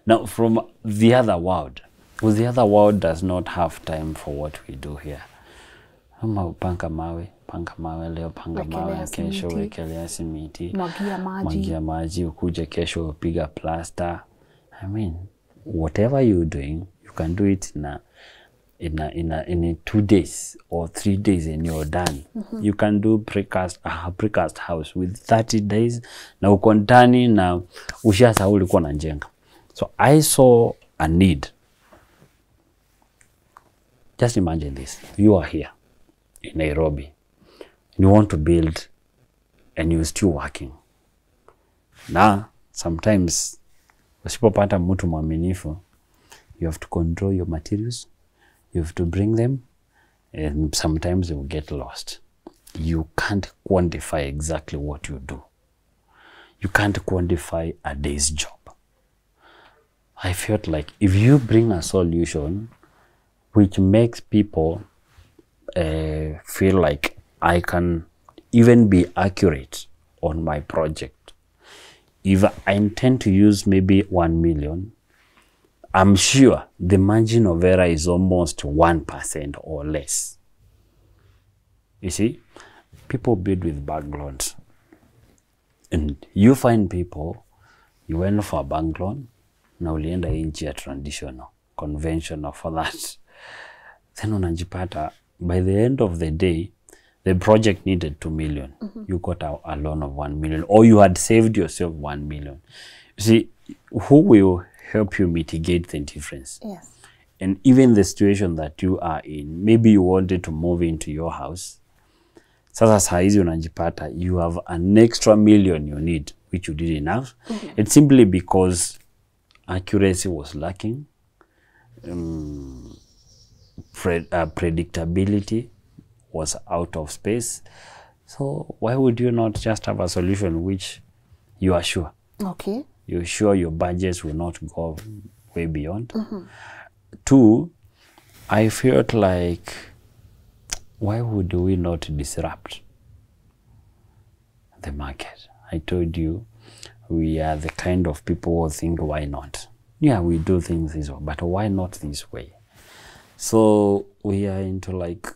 Now from the other world, well, the other world does not have time for what we do here. Panga mawe leo, panga mawe kesho, wekelea simiti, mwagia maji, ukuje kesho upiga plaster. I mean, whatever you're doing, you can do it in 2 days or 3 days and you're done. You can do precast house with 30 days na uko ndani na ushasahau ulikuwa unajenga. So I saw a need. Just imagine this. You are here in Nairobi. You want to build and you're still working. Now, sometimes usipopata mtu mwaminifu, you have to control your materials. You have to bring them, and sometimes you will get lost. You can't quantify exactly what you do. You can't quantify a day's job. I felt like if you bring a solution which makes people feel like I can even be accurate on my project. If I intend to use maybe 1 million, I'm sure the margin of error is almost 1% or less. You see, people build with bank loans. And you find people, you went for a bank loan, now ulienda inchi ya traditional, conventional for that. Then unajipata, by the end of the day, the project needed 2 million. You got a loan of 1 million, or you had saved yourself 1 million. You see, who will help you mitigate the difference? Yes. And even the situation that you are in, maybe you wanted to move into your house. Sasa saizi unajipata, you have an extra million you need, which you didn't have. It's simply because accuracy was lacking. Predictability was out of space. So why would you not just have a solution which you are sure? Okay. You're sure your budgets will not go way beyond. 2, I felt like, why would we not disrupt the market? I told you, we are the kind of people who think, why not? Yeah, we do things this way, but why not this way? So we are into like,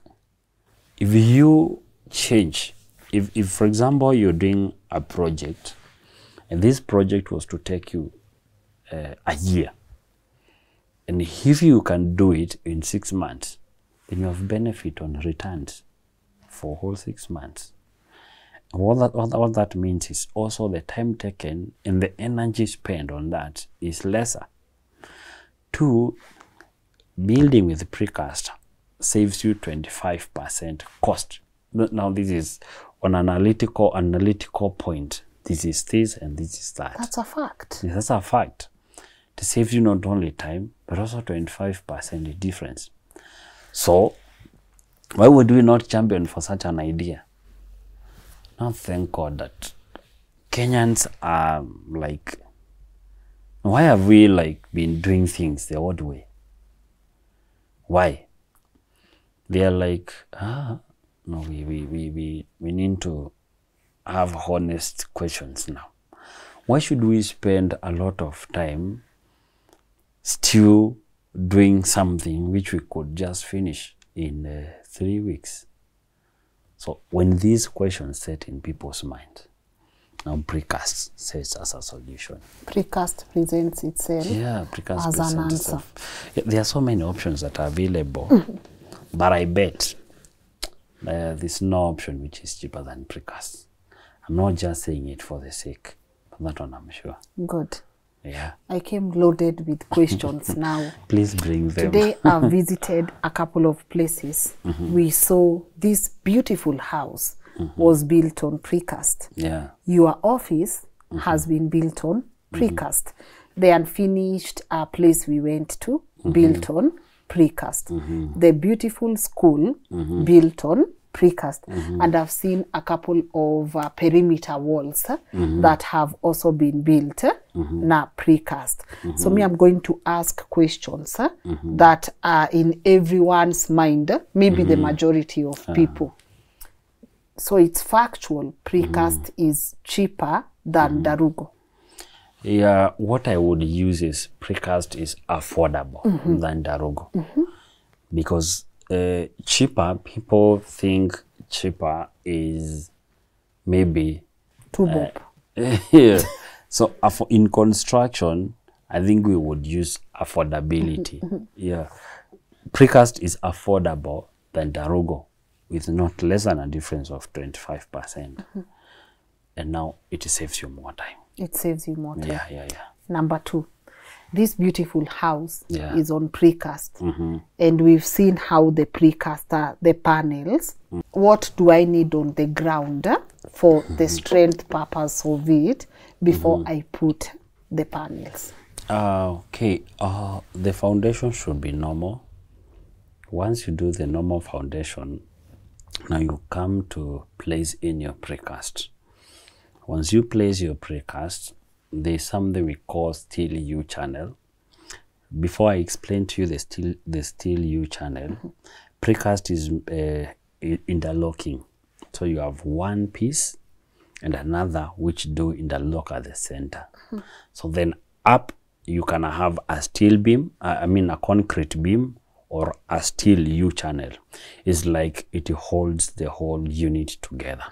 if you change, if for example, you're doing a project, and this project was to take you a year, And if you can do it in 6 months, then you have benefit on returns for whole 6 months. What that means is also the time taken and the energy spent on that is lesser. 2, building with precast saves you 25% cost. Now this is on analytical point. This is this and this is that. That's a fact. Yes, that's a fact. It saves you not only time, but also 25% difference. So, why would we not champion for such an idea? Now, thank God that Kenyans are like, why have we like been doing things the old way? Why? They are like, no, we need to have honest questions now. Why should we spend a lot of time still doing something which we could just finish in 3 weeks? So when these questions set in people's mind, now Precast sets as a solution. Precast presents itself Precast as an answer. There are so many options that are available, but I bet there's no option which is cheaper than Precast. I'm not just saying it for the sake, but that one I'm sure. Good. Yeah. I came loaded with questions now. Please bring them. Today I visited a couple of places. We saw this beautiful house was built on Precast. Yeah. Your office has been built on Precast. The unfinished place we went to, built on Precast. The beautiful school, built on Precast. And I've seen a couple of perimeter walls that have also been built na Precast. So me, I'm going to ask questions that are in everyone's mind, maybe the majority of people. So it's factual, Precast is cheaper than Darugo. Yeah, what I would use is Precast is affordable than Darugo. Because cheaper, people think cheaper is maybe Too bob. yeah. So in construction, I think we would use affordability. Yeah, Precast is affordable than Darugo, with not less than a difference of 25%. And now it saves you more time. It saves you more time. Yeah. Number 2. This beautiful house Yeah. is on Precast, and we've seen how the Precast are, the panels. What do I need on the ground for the strength purpose of it before I put the panels? Okay, the foundation should be normal. Once you do the normal foundation, now you come to place in your Precast. Once you place your Precast, there's something we call steel U-channel. Before I explain to you the steel U-channel, Precast is interlocking. So you have one piece and another which do interlock at the center. So then up you can have a steel beam, a concrete beam, or a steel U-channel. It's like it holds the whole unit together.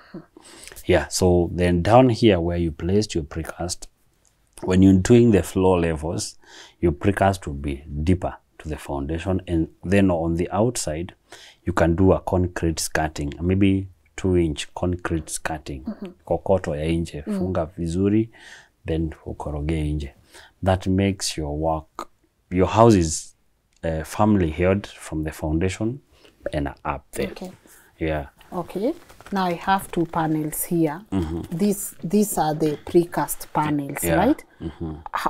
Yeah, so then down here where you placed your Precast, when you're doing the floor levels, your Precast will be deeper to the foundation, and then on the outside, you can do a concrete skirting, maybe 2-inch concrete skirting. Kokoto ya nje, funga vizuri, then ukoroge nje. That makes your house is firmly held from the foundation and up there. Okay. Yeah. Okay. Now I have 2 panels here. These are the Precast panels, right?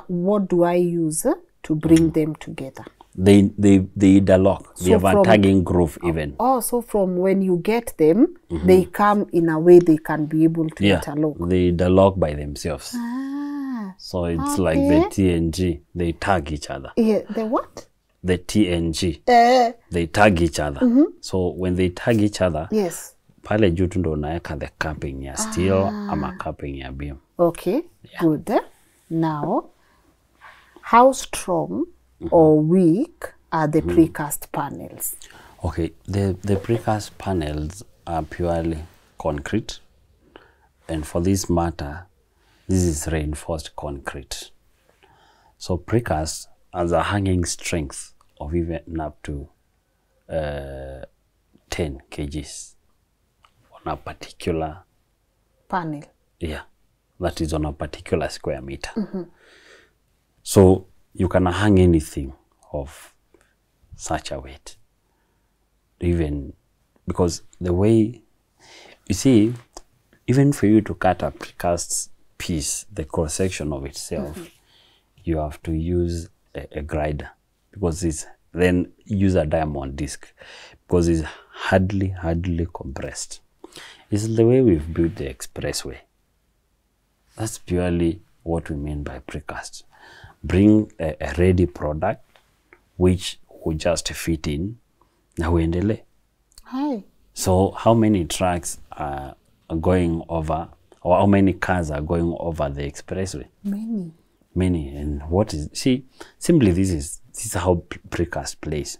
What do I use to bring them together? They interlock. They have a tagging groove even. Oh, so from when you get them, they come in a way they can be able to interlock. They interlock by themselves. So it's like the TNG. They tag each other. Yeah, the what? The TNG. They tag each other. So when they tag each other, yes, pale juu tu ndo unaweka the capping ya steel ama capping ya beam. Okay, good. Now, how strong or weak are the Precast panels? Okay, the Precast panels are purely concrete, and for this matter, this is reinforced concrete. So Precast has a hanging strength of even up to 10 kgs on a particular panel. Yeah, that is on a particular square meter. So you can hang anything of such a weight. Even because the way, you see, even for you to cut a precast piece, the cross section of itself, you have to use a grinder, because it's, then use a diamond disc, because it's hardly compressed. It's the way we've built the expressway. That's purely what we mean by precast. Bring a ready product which will just fit in na uendele. Hi. So how many trucks are going over, or how many cars are going over the expressway? Many. And what is, see, simply this is how precast plays.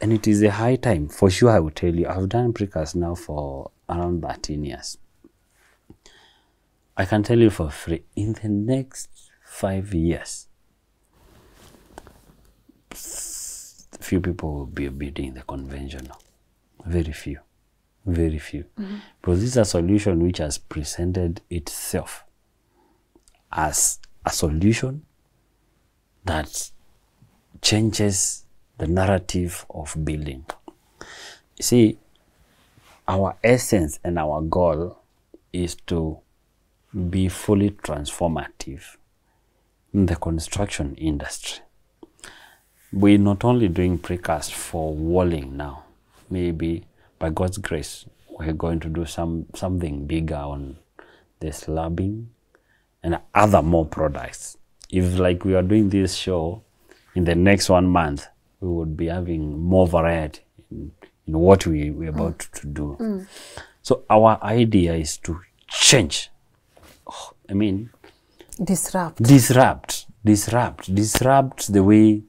And it is a high time. For sure, I will tell you, I've done precast now for around 13 years. I can tell you for free, in the next 5 years, few people will be bidding the conventional. Very few. Because this is a solution which has presented itself as a solution that changes the narrative of building. You see, our essence and our goal is to be fully transformative in the construction industry. We're not only doing precast for walling now. Maybe by God's grace, we're going to do something bigger on the slabbing and other more products. If like we are doing this show, in the next 1 month, we would be having more variety in what we're about to do. So our idea is to change. Disrupt the way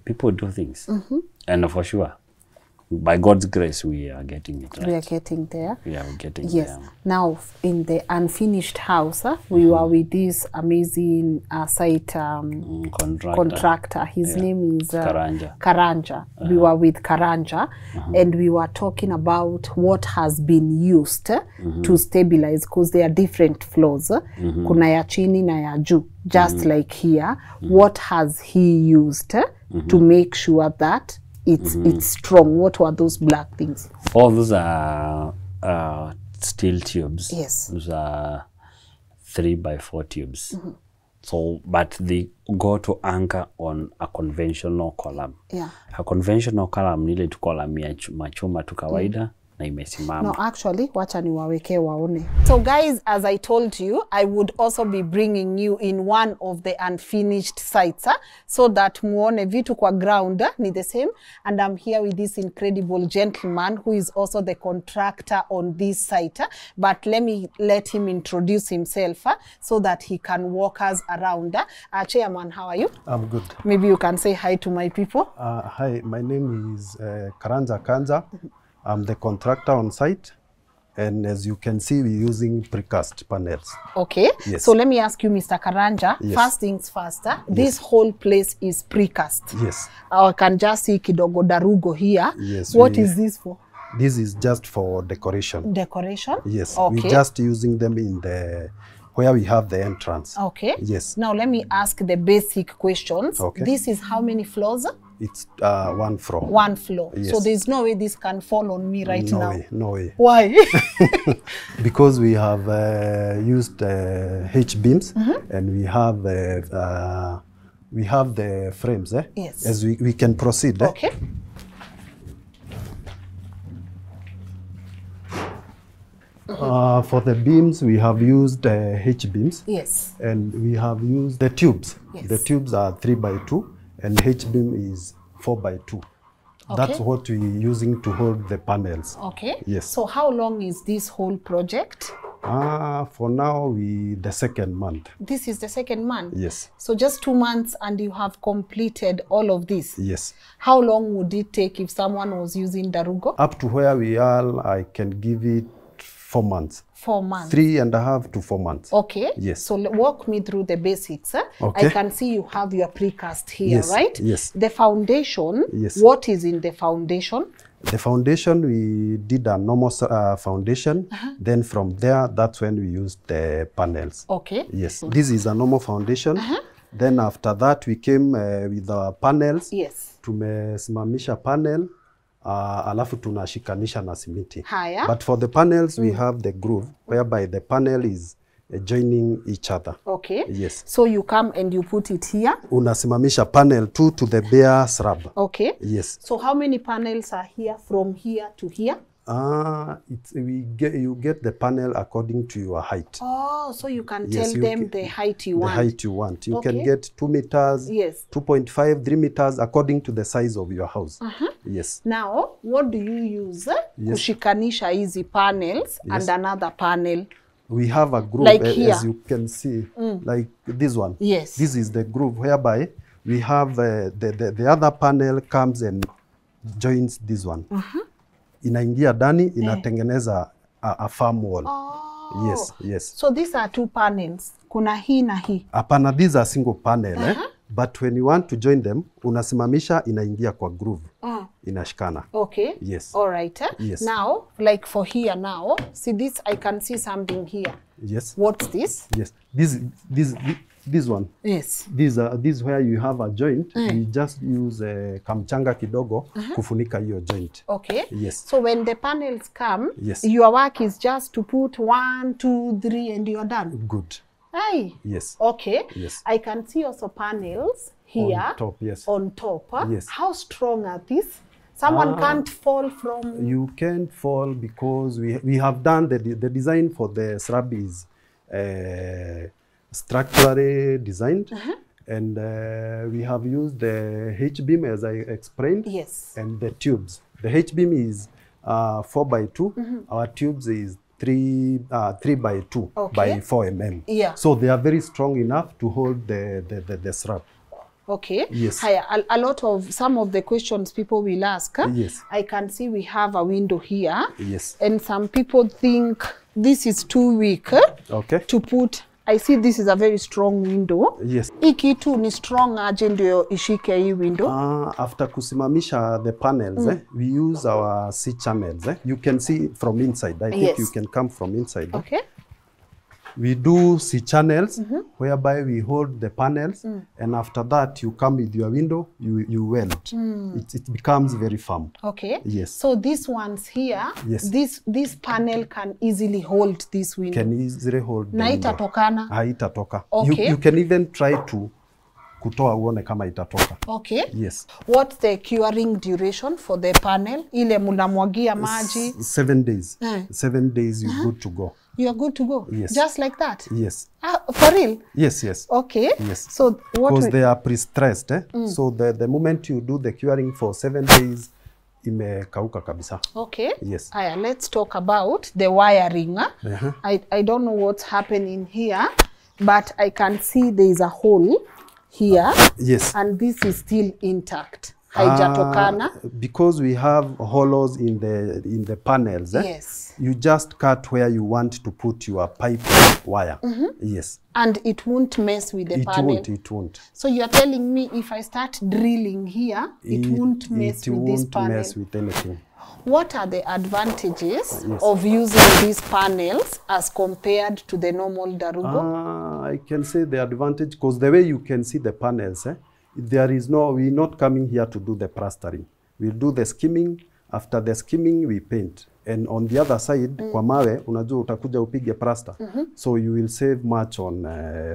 people do things. And for sure, by God's grace, we are getting it right. We are getting there. Yes. Now, in the unfinished house, we were with this amazing site contractor. His name is Karanja. We were with Karanja, and we were talking about what has been used to stabilize, because there are different floors. Kuna ya chini na ya juu. Just like here, what has he used to make sure that it's strong? What were those black things? All those are steel tubes. Yes. Those are 3x4 tubes. So, but they go to anchor on a conventional column. Yeah. A conventional column nile tu column ya machuma tu kawaida. No, actually, wacha niwaweke waone. So guys, as I told you, I would also be bringing you in one of the unfinished sites, so that muone vitu kwa ground ni the same. And I'm here with this incredible gentleman who is also the contractor on this site. But let him introduce himself so that he can walk us around. Chairman, how are you? I'm good. Maybe you can say hi to my people. Hi, my name is Karanja Kanja. I'm the contractor on site, and as you can see, we're using precast panels. Okay. Yes. So let me ask you, Mr. Karanja, yes. First things first, this whole place is precast. Yes. I can just see kidogo darugo here. Yes. What is this for? This is just for decoration. Decoration? Yes. Okay. We're just using them in where we have the entrance. Okay. Yes. Now let me ask the basic questions. Okay. This is how many floors? It's 1 floor. 1 floor. Yes. So there's no way this can fall on me right now. No way. Why? Because we have used H-beams, and we have the frames. Yes. As we can proceed. Okay. For the beams, we have used H-beams. Yes. And we have used the tubes. Yes. The tubes are 3x2, and H-beam is 4x2. Okay. That's what we're using to hold the panels. Okay. Yes. So how long is this whole project? For now, the second month. This is the second month? Yes. So just 2 months and you have completed all of this? Yes. How long would it take if someone was using Darugo? Up to where we are, I can give it 4 months. 4 months. 3.5 to 4 months. Okay. Yes. So walk me through the basics. Okay. I can see you have your precast here, Yes, right? yes. The foundation, Yes. what is in the foundation? The foundation, we did a normal foundation. Then from there, that's when we used the panels. Okay. Yes. This is a normal foundation. Then after that, we came with the panels. Yes. Tumesimamisha panel. Alafu tunashikanisha na simiti. Haya. But for the panels, we have the groove, whereby the panel is joining each other. Okay. Yes. So you come and you put it here. Unasimamisha panel 2 to the bare slab. Okay. Yes. So how many panels are here from here to here? You get the panel according to your height. Oh, so you can Yes, tell them the height you want. The height you want. You Okay. can get 2 meters, Yes. 2.5, 3 meters, according to the size of your house. Yes. Now, what do you use kushikanisha hizi panels and another panel? We have a groove, Like here. as you can see, like this one. Yes. This is the groove, whereby we have the other panel comes and joins this one. Inaingia ndani, inatengeneza a firm wall. Oh. Yes, yes. So these are 2 panels. Kuna hii na hii. Hapana, these are single panel, but when you want to join them, unasimamisha, inaingia kwa groove. Inashikana. Okay. Yes. All right. Yes. Now, like for here now, see this, I can see something here. Yes. What's this? Yes. This one. Yes. This where you have a joint, we just use kamchanga kidogo kufunika hiyo joint. Okay. Yes. So when the panels come, Yes. your work is just to put 1, 2, 3 and you're done. Good. Aye. Yes. Okay. Yes. I can see also panels here. On top, yes. On top. Yes. How strong are these? Someone can't fall from... You can't fall because we have done the design for the slab is structurally designed, and we have used the H-beam as I explained. Yes. And the tubes. The H-beam is 4x2. Our tubes is 3x2 by 4 mm. Yeah. So they are very strong enough to hold the slab. Okay. Yes. A lot of, some of the questions people will ask. Yes. I can see we have a window here. Yes. And some people think this is too weak Okay. to put. I see this is a very strong window. Yes. Hii kitu ni strong aje ndio ishike hii window? After kusimamisha the panels, we use our C channels. You can see from inside. I think you can come from inside. Okay. We do C channels, whereby we hold the panels, and after that you come with your window, you weld. It becomes very firm. Okay. Yes. So these ones here, Yes. this panel can easily hold this window. Can easily hold the Na window. itatokana? Haitatoka. Okay. You can even try to kutoa uone kama itatoka. Okay. Yes. What's the curing duration for the panel? Ile munamwagia maji? 7 days. 7 days you're good to go. You are good to go? Yes. Just like that? Yes. For real? Yes, yes. Okay. Yes. So what Because they are pre-stressed. So the moment you do the curing for 7 days, imekauka kabisa. Okay. Yes. Aya, let's talk about the wiring. I don't know what's happening here, but I can see there is a hole here. Yes. And this is still intact. Haijatokana. Because we have hollows in the panels. Yes. You just cut where you want to put your pipe wire. Yes. And it won't mess with the panel. It won't. So you are telling me if I start drilling here, it won't mess with this panel? It won't mess with anything. What are the advantages of using these panels as compared to the normal darugo? I can say the advantage, because the way you can see the panels, we're not coming here to do the plastering. We'll do the skimming. After the skimming, we paint. And on the other side, kwa mawe, unajua utakuja upige plaster. So you will save much on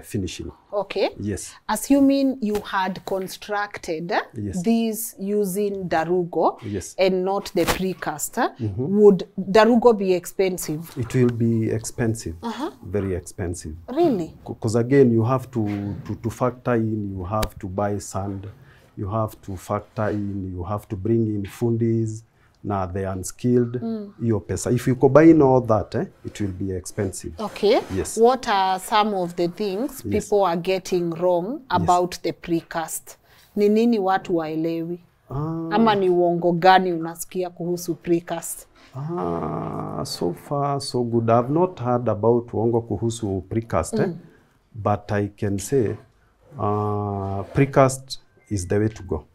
finishing. Okay. Yes. Assuming you had constructed these using darugo and not the precast, would darugo be expensive? It will be expensive, very expensive. Really? Because again, you have to factor in, you have to buy sand, you have to factor in, you have to bring in fundis. Now they are unskilled, iyo pesa. If you combine all that, it will be expensive. Okay. Yes. What are some of the things people are getting wrong about the precast? Ni nini watu waelewi? Ama ni uongo gani unasikia kuhusu precast? So far so good. I've not heard about uongo kuhusu precast, but I can say precast is the way to go.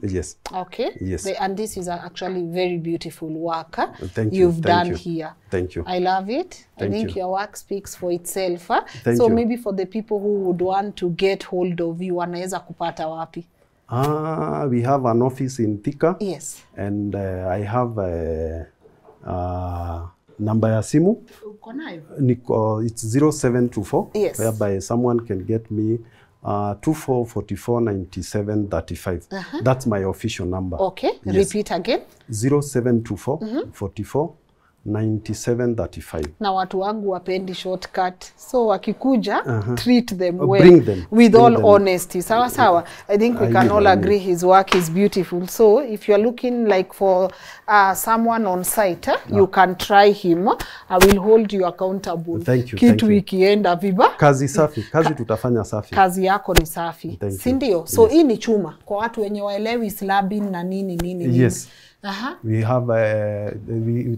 Yes. Okay. Yes. And this is actually very beautiful work Thank you. you've Thank done you. here. Thank you. I love it. Thank I think you. your work speaks for itself. Thank So you. maybe for the people who would want to get hold of you, wanaweza kupata wapi? We have an office in Thika. Yes. And I have number ya simu. Uko nayo? It's 0724. Yes. Whereby someone can get me 24 44 97 35. That's my official number. Okay. Yes. Repeat again. 0724 44 97 35. Na watu wangu wapendi shortcut. So wakikuja, treat them well. Bring them. With Bring all them. honesty. Sawa sawa. I think we can all agree his work is beautiful. So if you're looking like for someone on site, you can try him. I will hold you accountable. Thank you. Kitu ikienda viba. Kazi safi. Kazi tutafanya safi. Kazi yako ni safi. Thank you. Sindio? So hii ni chuma. Kwa watu wenye waelewi slabbing na nini. Yes. We have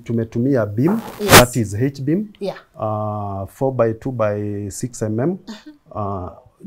tumetumia beam, Yes. that is H-beam, Yeah. 4 by 2 by 6 mm,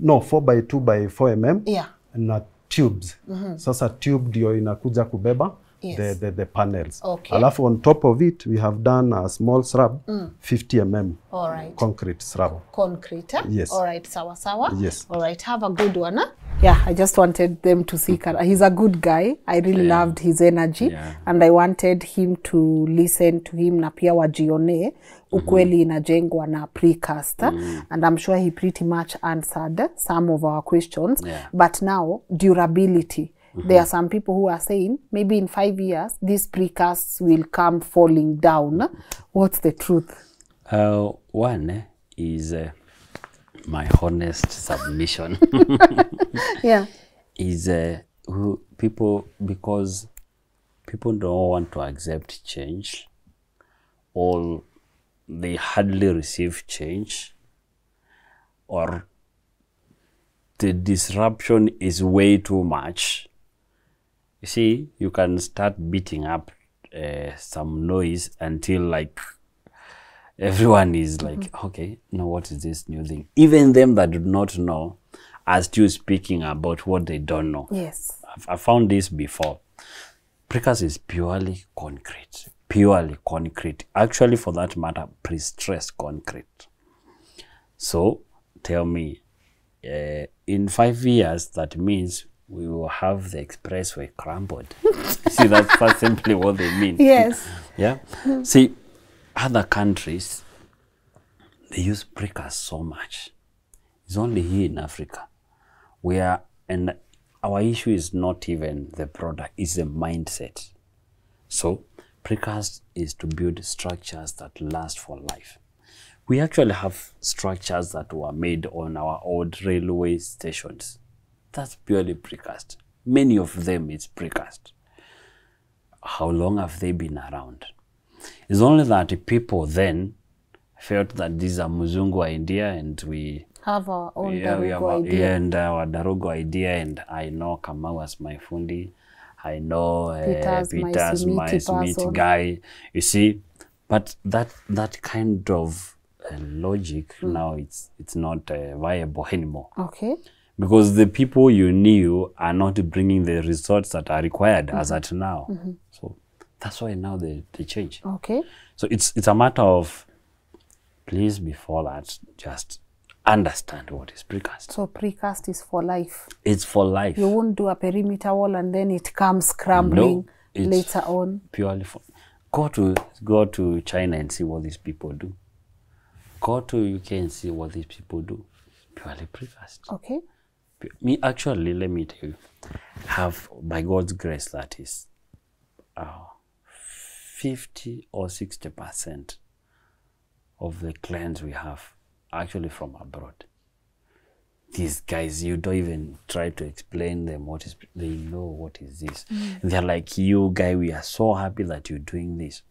no 4 by 2 by 4 mm, Yeah. na tubes. Sasa tube ndio inakuja kubeba Yes. the panels. Okay. Alafu on top of it we have done a small slab, 50 mm, All right. concrete slab. Concrete. Yes. All right, sawa. Yes. All right, have a good one. Yeah, I just wanted them to see. He's a good guy. I really loved his energy. Yeah. And I wanted him to listen to him na pia wajione ukweli inajengwa na precast. And I'm sure he pretty much answered some of our questions. Yeah. But now, durability. There are some people who are saying maybe in 5 years, these precasts will come falling down. What's the truth? One is my honest submission. Yeah. Is because people don't want to accept change, or they hardly receive change, or the disruption is way too much. You see, you can start beating up some noise until like everyone is like, okay, now what is this new thing? Even them that do not know are still speaking about what they don't know. Yes. I found this before. Precast is purely concrete. Purely concrete. Actually, for that matter, pre-stressed concrete. So, tell me, in 5 years, that means we will have the expressway crumbled. See, that's simply what they mean. Yes. Yeah. See, other countries, they use precast so much. It's only here in Africa where, and our issue is not even the product, it's the mindset. So, precast is to build structures that last for life. We actually have structures that were made on our old railway stations. That's purely precast. Many of them is precast. How long have they been around? It's only that people then felt that this is a Muzungu idea and we have our own Darugo idea. Yeah, and our Darugo idea, and I know Kamau as my fundi. I know Peter's my Smith guy. You see, but that kind of logic now it's not viable anymore. Okay. Because the people you knew are not bringing the results that are required as at now. So that's why now they change. Okay. So it's a matter of, please, before that, just understand what is precast. So precast is for life. It's for life. You won't do a perimeter wall and then it comes crumbling later on. Purely for, go to China and see what these people do. Go to UK and see what these people do. Purely precast. Okay. Me, actually, let me tell you, have, by God's grace, that is 50 or 60% of the clients we have are actually from abroad. These guys, you don't even try to explain them what is, they know what is this. They're like, you guy, we are so happy that you're doing this.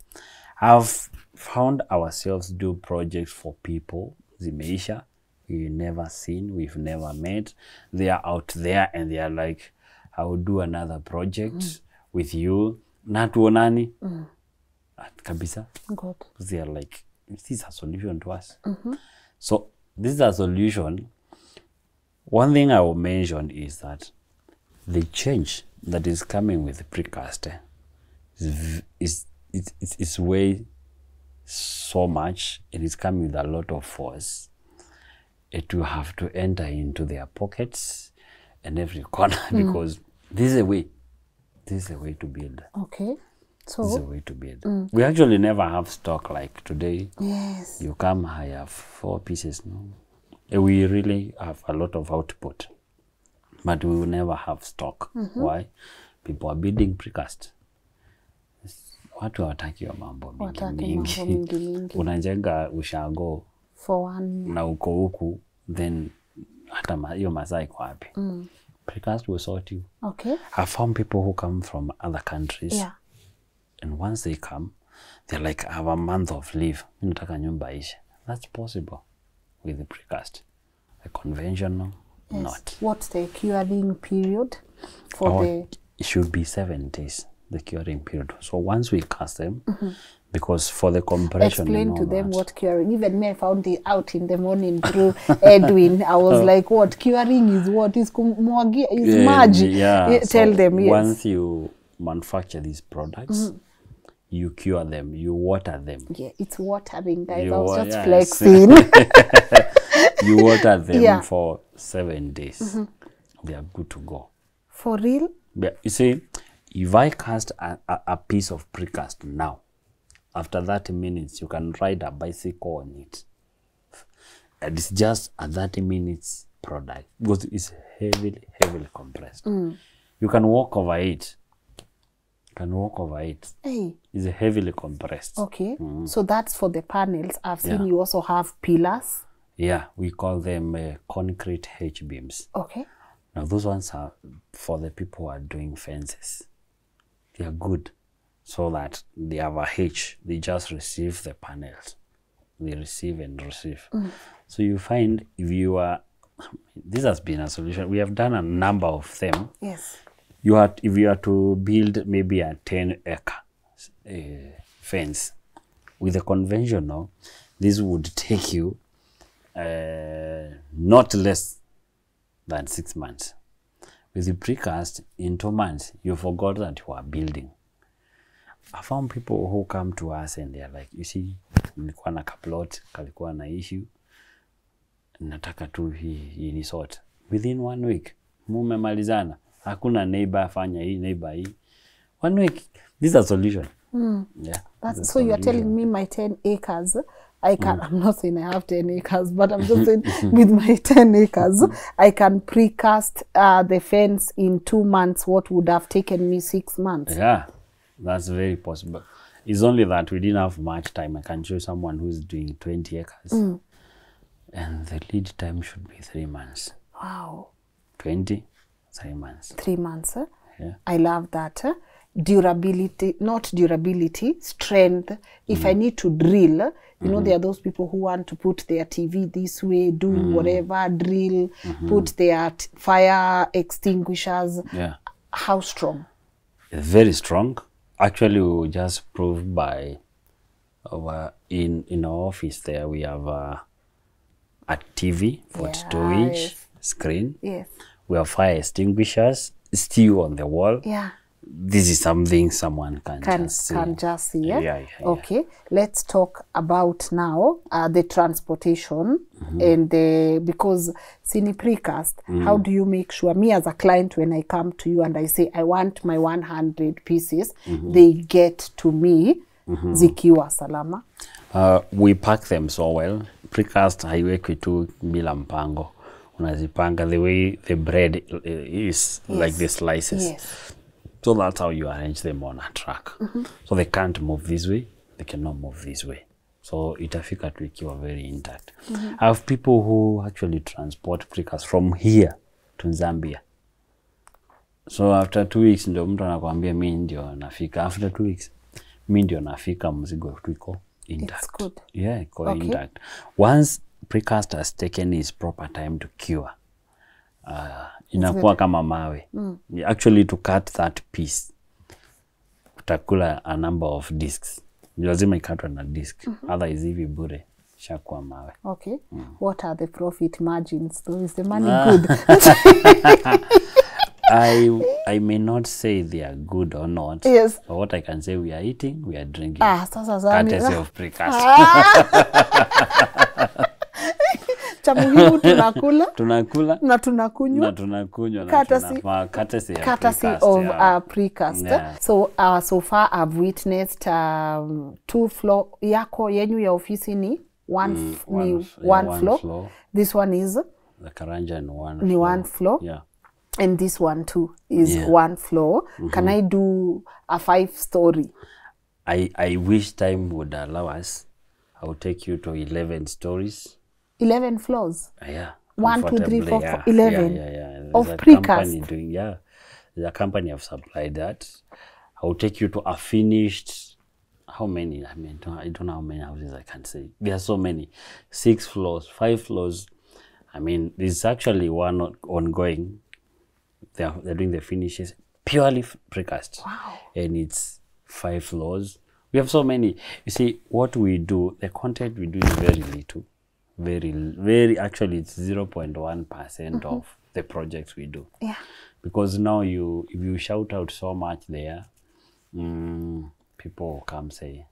I've found ourselves do projects for people, Zimeisha, we've never seen, we've never met. They are out there and they are like, I will do another project. with you, natuonani. Kabisa. Good. They are like, this is a solution to us. So this is a solution. One thing I will mention is that the change that is coming with the precast is way so much. It is coming with a lot of force. It will have to enter into their pockets and every corner because this is a way. This is a way to build. Okay. So this is a way to build. We actually never have stock like today. Yes. You come, I have 4 pieces. No, we really have a lot of output, but we will never have stock. Why? People are building precast. Watu hawataki wa mambo mingi. Unajenga ushago for one na uko huku, then hata hiyo masaa iko wapi? Precast will sort you. Okay. I found people who come from other countries. Yeah. And once they come, they're like, I have a month of leave. Nataka nyumba ishe. That's possible with the precast. The conventional, not. What's the curing period for the... It should be 7 days, the curing period. So once we cast them, because for the compression... Explain to them what curing... Even me, I found it out in the morning through Edwin. I was like, what? Curing is what? Is magic. Yeah. Tell them, yes. Once you manufacture these products, you cure them, you water them. Yeah, it's watering, guys. You I was just flexing. You water them for 7 days. They are good to go. For real? Yeah, you see, if I cast a piece of precast now, after 30 minutes, you can ride a bicycle on it. And it's just a 30 minutes product because it's heavily compressed. You can walk over it. Hey. It's heavily compressed. Okay. So that's for the panels. I've seen you also have pillars. Yeah, we call them concrete H-beams. Okay. Now those ones are for the people who are doing fences. They are good so that they have a H. They just receive the panels. They receive and receive. So you find if you are, this has been a solution. We have done a number of them. Yes. If you are to build maybe a 10-acre fence with a conventional, this would take you not less than 6 months. With the precast, in 2 months, you forgot that you are building. I found people who come to us and they are like, you see, nilikuwa na kaplot, kalikuwa na issue, nataka tu hii ni sort. Within 1 week, mumemalizana. Hakuna neighbor fanya hii, neighbor hii. 1 week, this is a solution. Yeah. So you are telling me my 10 acres, I can, I'm not saying I have 10 acres, but I'm just saying with my 10 acres, I can precast the fence in 2 months, what would have taken me 6 months. Yeah, that's very possible. It's only that we didn't have much time. I can show someone who's doing 20 acres. And the lead time should be 3 months. Wow. 20, 3 months. 3 months. Yeah. I love that. Durability, not durability, strength. If I need to drill, you know, there are those people who want to put their TV this way, do whatever, drill, put their fire extinguishers. Yeah. How strong? Very strong. Actually, we just proved by in our office there, we have a TV, 42-inch screen. Yes. We have fire extinguishers still on the wall. Yeah. This is something someone can just see. Can just see, yeah? Yeah. Okay, let's talk about now the transportation and because Cine Precast, how do you make sure, me as a client, when I come to you and I say, I want my 100 pieces, they get to me zikiwa salama? We pack them so well. Precast haiwekwi tu bila mpango. Unazipanga the way the bread is, like the slices. Yes. So that's how you arrange them on a truck. So they can't move this way, they cannot move this way. So itafika tu ikiwa very intact. I have people who actually transport precast from here to Zambia. So after 2 weeks ndio mtu anakuambia mimi ndio nafika. After 2 weeks, mimi ndio nafika, mzigo iko intact. It's good. Yeah, iko intact. Once precast has taken its proper time to cure, inakuwa kama mawe. Actually, to cut that piece, utakula a number of discs. Lazima ikatwe na disc. Otherwise hivi bure shakuwa mawe. Okay. What are the profit margins? So is the money good? I may not say they are good or not. Yes. But what I can say, we are eating, we are drinking. Sasa courtesy of Precast. Cha muhimu tunakula. Tunakula. Na tunakunywa. Na tunakunywa. Courtesy of Precast. Yeah. So so far I've witnessed 2 floor yako yenyu ya ofisi ni one floor. This one is the Karanja and one floor. Yeah. And this one too is 1 floor. Can I do a 5-story? I wish time would allow us. I will take you to 11 stories. 11 floors? Yeah. 1, 2, 3, 4, 5, 11 of Precast. There's a company have supplied that. I will take you to a finished, how many? I mean, I don't know how many houses I can say. There are so many. 6 floors, 5 floors. I mean, there's actually one ongoing. They're doing the finishes purely Precast. Wow. And it's 5 floors. We have so many. You see, what we do, the content we do is very little. Very, actually it's 0.1% of the projects we do. Yeah. Because now if you shout out so much there, people will come say,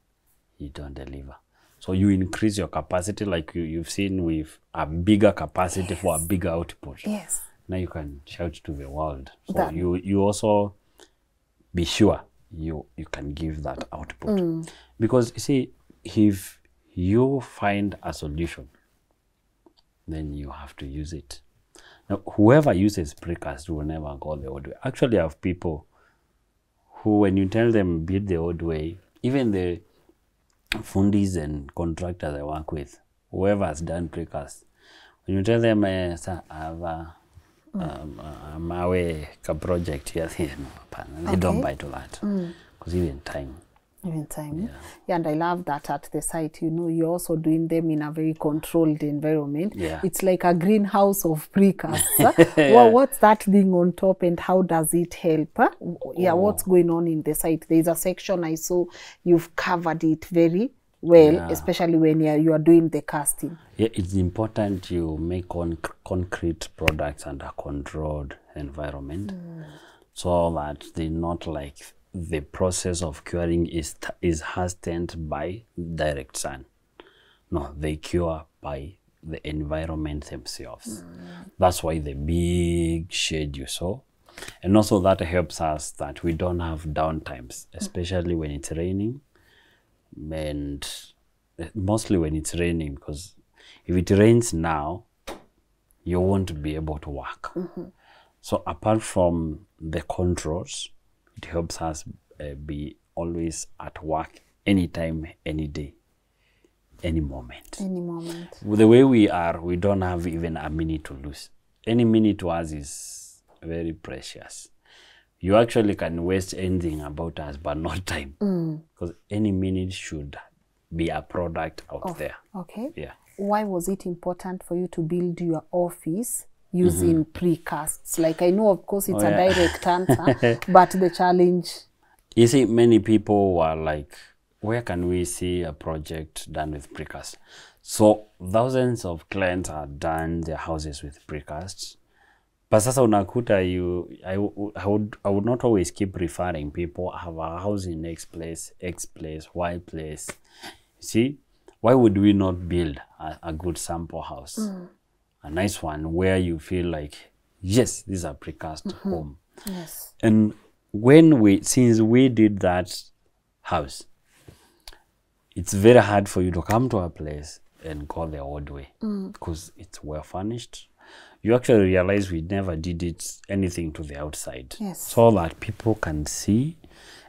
you don't deliver. So you increase your capacity, like you've seen with a bigger capacity for a bigger output. Yes. Now you can shout to the world. So you also be sure you can give that output. Because you see, if you find a solution, then you have to use it. Now, whoever uses Precast will never go the old way. Actually, I have people who, when you tell them build the old way, even the fundis and contractors I work with, whoever has done Precast, when you tell them, sir, I have a mawe project here, they don't buy to that. Because even time. Yeah, and I love that at the site, you know, you're also doing them in a very controlled environment. Yeah. It's like a greenhouse of Precast. Well, what's that thing on top and how does it help? Yeah, what's going on in the site? There's a section I saw you've covered it very well, especially when you are doing the casting. Yeah, it's important you make concrete products under a controlled environment so that they're not like the process of curing is hastened by direct sun. No, they cure by the environment themselves. That's why the big shade you saw. And also that helps us that we don't have downtimes, especially when it's raining. And mostly when it's raining, because if it rains now, you won't be able to work. So apart from the controls, it helps us be always at work anytime, any day, any moment. Any moment. The way we are, we don't have even a minute to lose. Any minute to us is very precious. You actually can waste anything about us, but not time. Because any minute should be a product out there. Okay. Yeah. Why was it important for you to build your office using Precasts? Like, I know, of course, it's a direct answer, but the challenge... You see, many people were like, where can we see a project done with Precast? So thousands of clients have done their houses with Precasts. But sasa unakuta I would not always keep referring people, have a house in X place, Y place. See, why would we not build a good sample house? A nice one where you feel like, yes, this is a Precast home. Yes. And since we did that house, it's very hard for you to come to a place and go the old way because it's well furnished. You actually realize we never did anything to the outside. Yes. So that people can see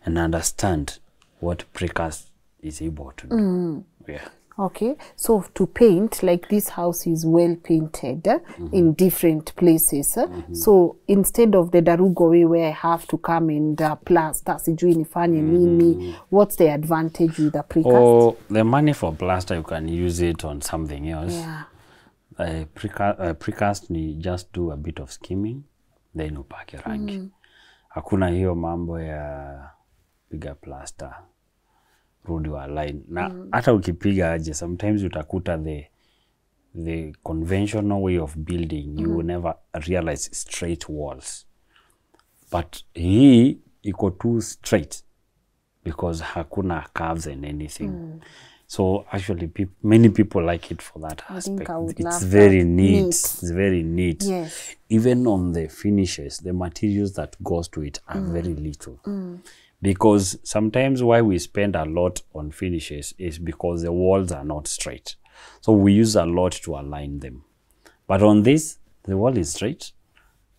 and understand what Precast is able to do. Yeah. Okay, so to paint, like this house is well painted in different places. So instead of the Darugo way where I have to come and plaster, what's the advantage with the Precast? Oh, the money for plaster, you can use it on something else. Yeah. Precast ni just do a bit of skimming, then upake rangi. Hakuna hiyo mambo ya piga plaster, rudi wa line. Na hata ukipiga aje, sometimes utakuta the conventional way of building, you will never realize straight walls. But hii iko too straight because hakuna curves and anything. So actually, many people like it for that aspect. It's very neat. It's very neat. Yes. Even on the finishes, the materials that goes to it are very little. Because sometimes why we spend a lot on finishes is because the walls are not straight. So we use a lot to align them. But on this, the wall is straight,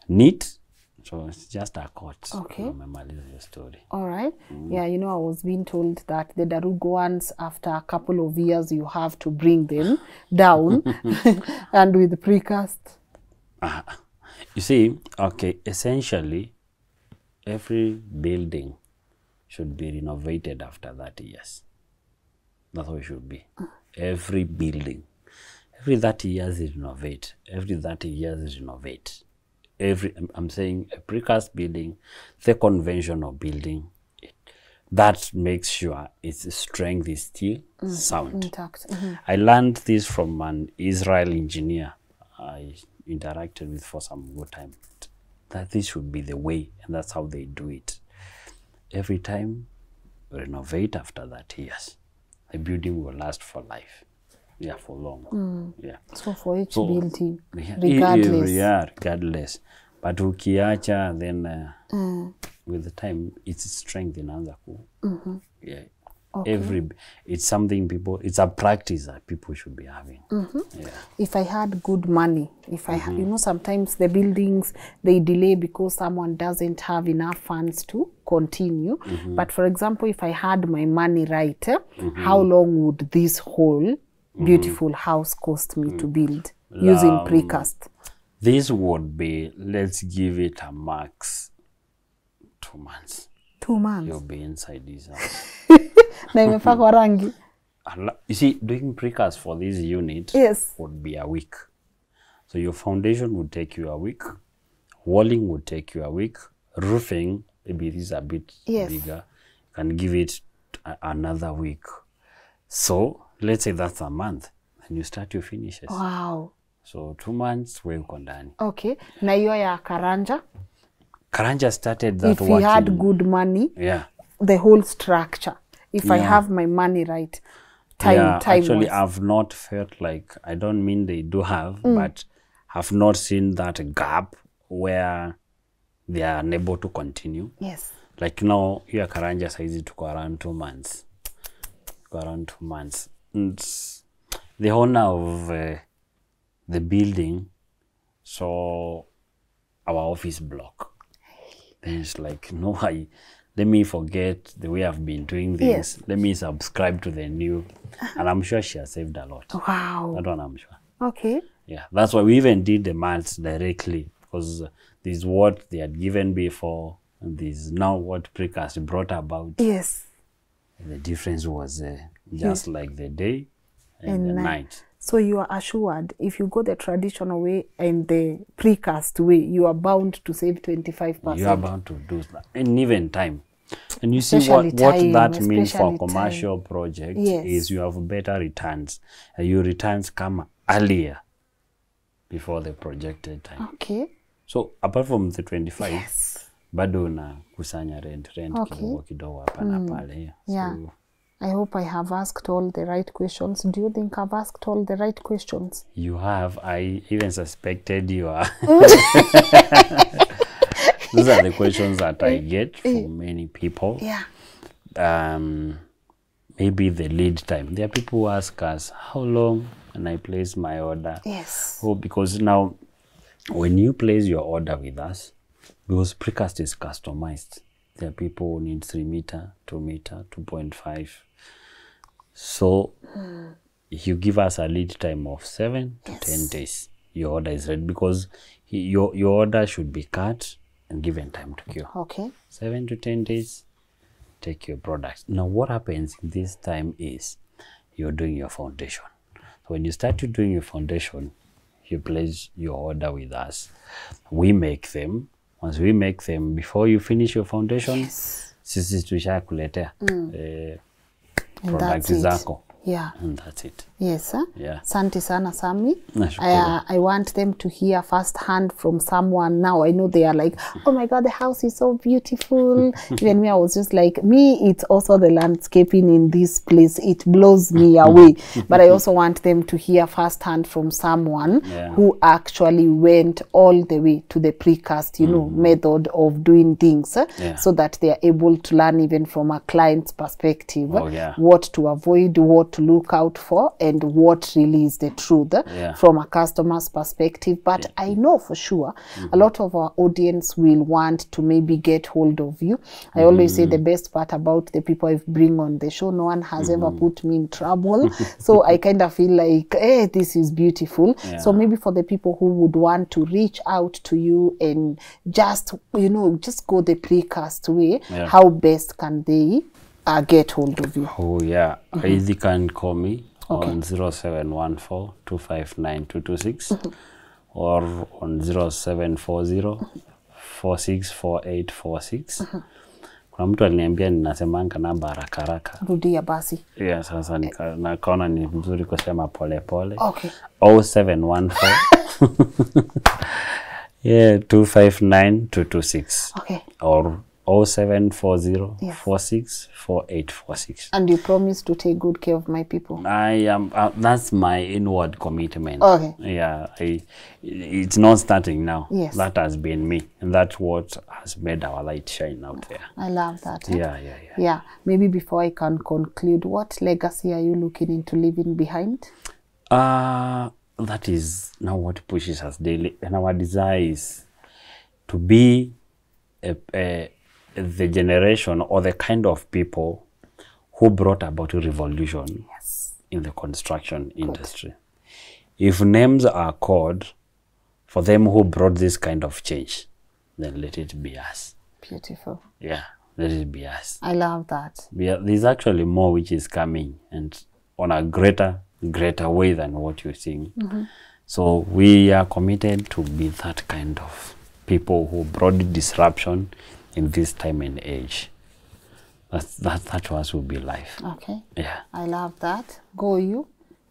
neat. So it's just a coat. Okay. Your story. All right. Yeah, you know, I was being told that the Darugo ones, after a couple of years, you have to bring them down. And with the precast. You see, okay, essentially, every building should be renovated after 30 years. That's how it should be. Every building. Every 30 years is renovate. Every 30 years is renovate. I'm saying a precast building, the conventional building, that makes sure its strength is still sound. Intact. I learned this from an Israel engineer I interacted with for some good time. That this should be the way, and that's how they do it. Every time, renovate after 30 years. The building will last for life. Yeah, for long. Yeah. So for each building, regardless. Yeah, regardless. But ukiacha, then with the time, its strength inaanza ku. Yeah. Okay. It's something it's a practice that people should be having. Yeah. If I had good money, if I had, you know, sometimes the buildings, they delay because someone doesn't have enough funds to continue. But for example, if I had my money right, how long would this whole beautiful house cost me to build using precast? This would be, let's give it a max 2 months. 2 months? You'll be inside this house. Na imepakwa rangi. You see, doing precast for this unit would be a week. So your foundation would take you a week. Walling would take you a week. Roofing, maybe it is a bit bigger, can give it another week. So let's say that's a month, and you start your finishes. Wow. So 2 months, we're done. Okay. Na hiyo ya Karanja? Karanja started that if we had good money, the whole structure. If I have my money right, time actually, I've not felt like, I don't mean they do have, but have not seen that gap where they are unable to continue. Yes. Like now, here Karanja size to go around 2 months. And the owner of the building saw our office block. Then it's like, no, let me forget the way I've been doing things. Let me subscribe to the new. And I'm sure she has saved a lot. Wow. That one I'm sure. Okay. Yeah, that's why we even did the maths directly, because this is what they had given before, and this is now what precast brought about. Yes. And the difference was just like the day and the night. So you are assured, if you go the traditional way and the precast way, you are bound to save 25%. You are bound to do that, and even time. And you see what that means for a commercial project is you have better returns. And your returns come earlier before the projected time. Okay. So apart from the 25, bado na kusanya rent kidogo hapa na pale. Yeah. So, I hope I have asked all the right questions. Do you think I've asked all the right questions? You have. I even suspected you are. Those are the questions that I get from many people. Yeah. Maybe the lead time. There are people who ask us, how long can I place my order? Yes. Oh, because now, when you place your order with us, because precast is customized, there are people who need 3 meter, 2 meter, 2.5. So, if you give us a lead time of 7 to 10 days, your order is ready, because your order should be cut and given time to cure. Okay. 7 to 10 days, take your products. Now, what happens in this time is you're doing your foundation. So when you start doing your foundation, you place your order with us. We make them. Once we make them, before you finish your foundation, sisi tushakuletea product it. zako. Yeah. And that's it. Yes, sir. Yeah. Asante sana, Sami. Nashukuru. I want them to hear firsthand from someone now. I know they are like, oh my God, the house is so beautiful. Even me, I was just like, me, it's also the landscaping in this place. It blows me away. But I also want them to hear firsthand from someone who actually went all the way to the precast, you know, method of doing things, so that they are able to learn even from a client's perspective, what to avoid, what to look out for, and what really is the truth from a customer's perspective. But I know for sure a lot of our audience will want to maybe get hold of you. I always say the best part about the people I bring on the show, no one has ever put me in trouble. So I kind of feel like, hey, this is beautiful. So maybe for the people who would want to reach out to you and just, you know, just go the precast way, how best can they get hold of you? Oh yeah, either can call me on 0714 259 226 or on 0740 464846. Kuna mtu aliniambia ninasemanga namba haraka haraka. Rudia basi. Yeah, sasa nikaona ni mzuri kusema pole pole. Okay. 0714 yeah, 259 226. Okay. Or 0740 464846. And you promise to take good care of my people? I am. That's my inward commitment. Okay. Yeah, it's not starting now. Yes. That has been me, and that's what has made our light shine out there. I love that. Yeah. Maybe before I can conclude, what legacy are you looking into leaving behind? That is now what pushes us daily, and our desire is to be the generation or the kind of people who brought about a revolution in the construction industry. If names are called for them who brought this kind of change, then let it be us. Beautiful. Yeah, let it be us. I love that. There's actually more which is coming, and on a greater way than what you're seeing. So we are committed to be that kind of people who brought disruption in this time and age. That to us will be life. Okay. Yeah. I love that. Go you.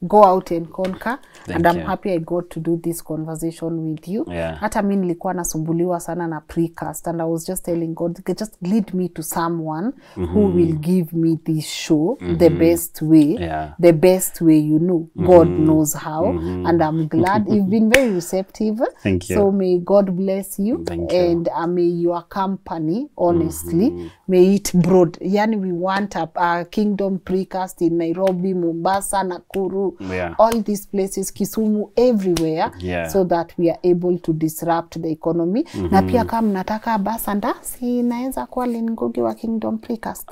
Go out and conquer. And I'm happy I got to do this conversation with you. Yeah. Hata mimi nilikuwa nasumbuliwa sana na precast, and I was just telling God, just lead me to someone who will give me this show the best way. The best way, you know. God knows how. And I'm glad you've been very receptive. Thank you. So may God bless you. Thank you. And may your company, honestly, may it broad. Yani we want a kingdom precast in Nairobi, Mombasa, Nakuru, all these places, Kisumu, everywhere, so that we are able to disrupt the economy. Na pia kama mnataka basanda, si naeza kuwa Lynn Ngugi wa Kingdom Precast.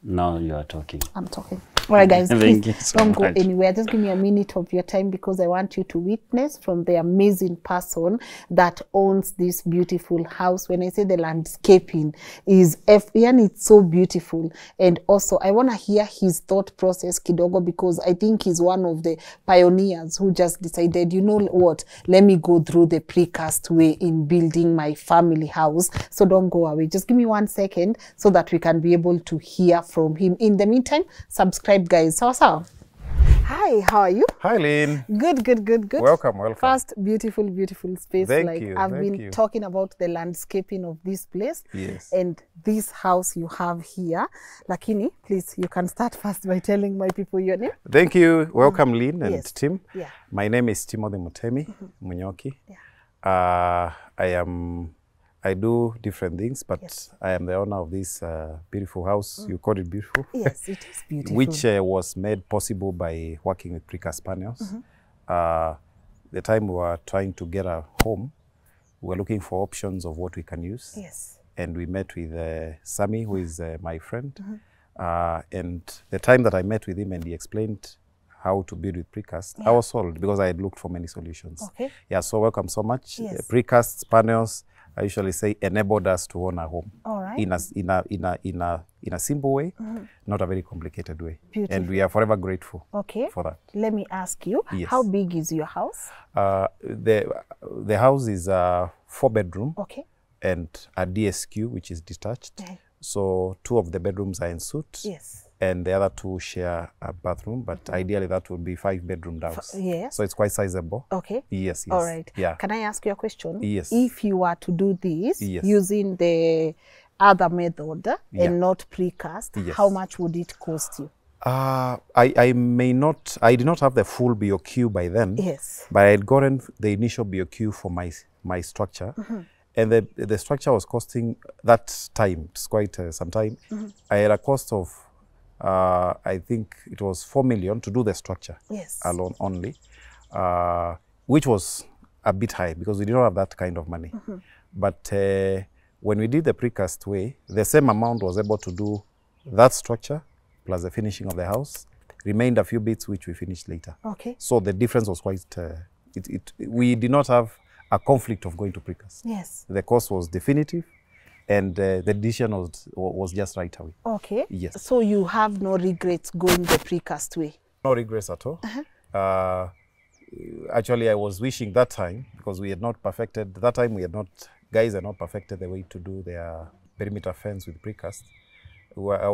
Now you are talking. I'm talking. All right, guys, please don't go much. anywhere. Just give me a minute of your time, because I want you to witness from the amazing person that owns this beautiful house. When I say the landscaping is, yani it's so beautiful. And also, I want to hear his thought process kidogo, because I think he's one of the pioneers who just decided, you know what, let me go through the precast way in building my family house. So don't go away. Just give me 1 second so that we can be able to hear from him. In the meantime, subscribe, guys. So. Hi, how are you? Hi, Lynn. Good. Welcome. First, beautiful space. Thank you. I've been talking about the landscaping of this place. Yes. And this house you have here. Lakini, please, you can start first by telling my people your name. Thank you. Welcome, Lynn and Tim. Yeah. My name is Timothy Mutemi Munyoki. Yeah. I do different things, but I am the owner of this beautiful house. You call it beautiful? Yes, it is beautiful. Which was made possible by working with Precast Panels. The time we were trying to get a home, we were looking for options of what we can use. Yes. And we met with Sami, who is my friend. And the time that I met with him and he explained how to build with precast, I was sold, because I had looked for many solutions. Okay. Yeah, so welcome so much. Yes. Precast Panels, I usually say, enabled us to own a home. All right. In a simple way, not a very complicated way. Beautiful. And we are forever grateful for that. Let me ask you, Yes. how big is your house? The house is a 4-bedroom Okay. and a DSQ, which is detached, So 2 of the bedrooms are en suite. Yes. And the other 2 share a bathroom, but ideally that would be 5-bedroom house. Yes. So it's quite sizable. Okay. Yes, yes. All right. Yeah. Can I ask you a question? Yes. If you were to do this Yes. using the other method Yeah. and not precast, Yes. how much would it cost you? I did not have the full BOQ by then. Yes. But I had gotten the initial BOQ for my structure. And the structure was costing, that time, it's quite some time, I had a cost of, I think it was 4 million to do the structure. Yes. Alone only, which was a bit high because we did not have that kind of money. But when we did the precast way, the same amount was able to do that structure plus the finishing of the house, remained a few bits which we finished later. Okay. So the difference was quite, we did not have a conflict of going to precast. Yes. The cost was definitive and the decision was just right away. Okay. Yes. So you have no regrets going the precast way? No regrets at all. Actually, I was wishing that time, because we had not perfected, that time we had not, guys had not perfected the way to do their perimeter fence with precast. I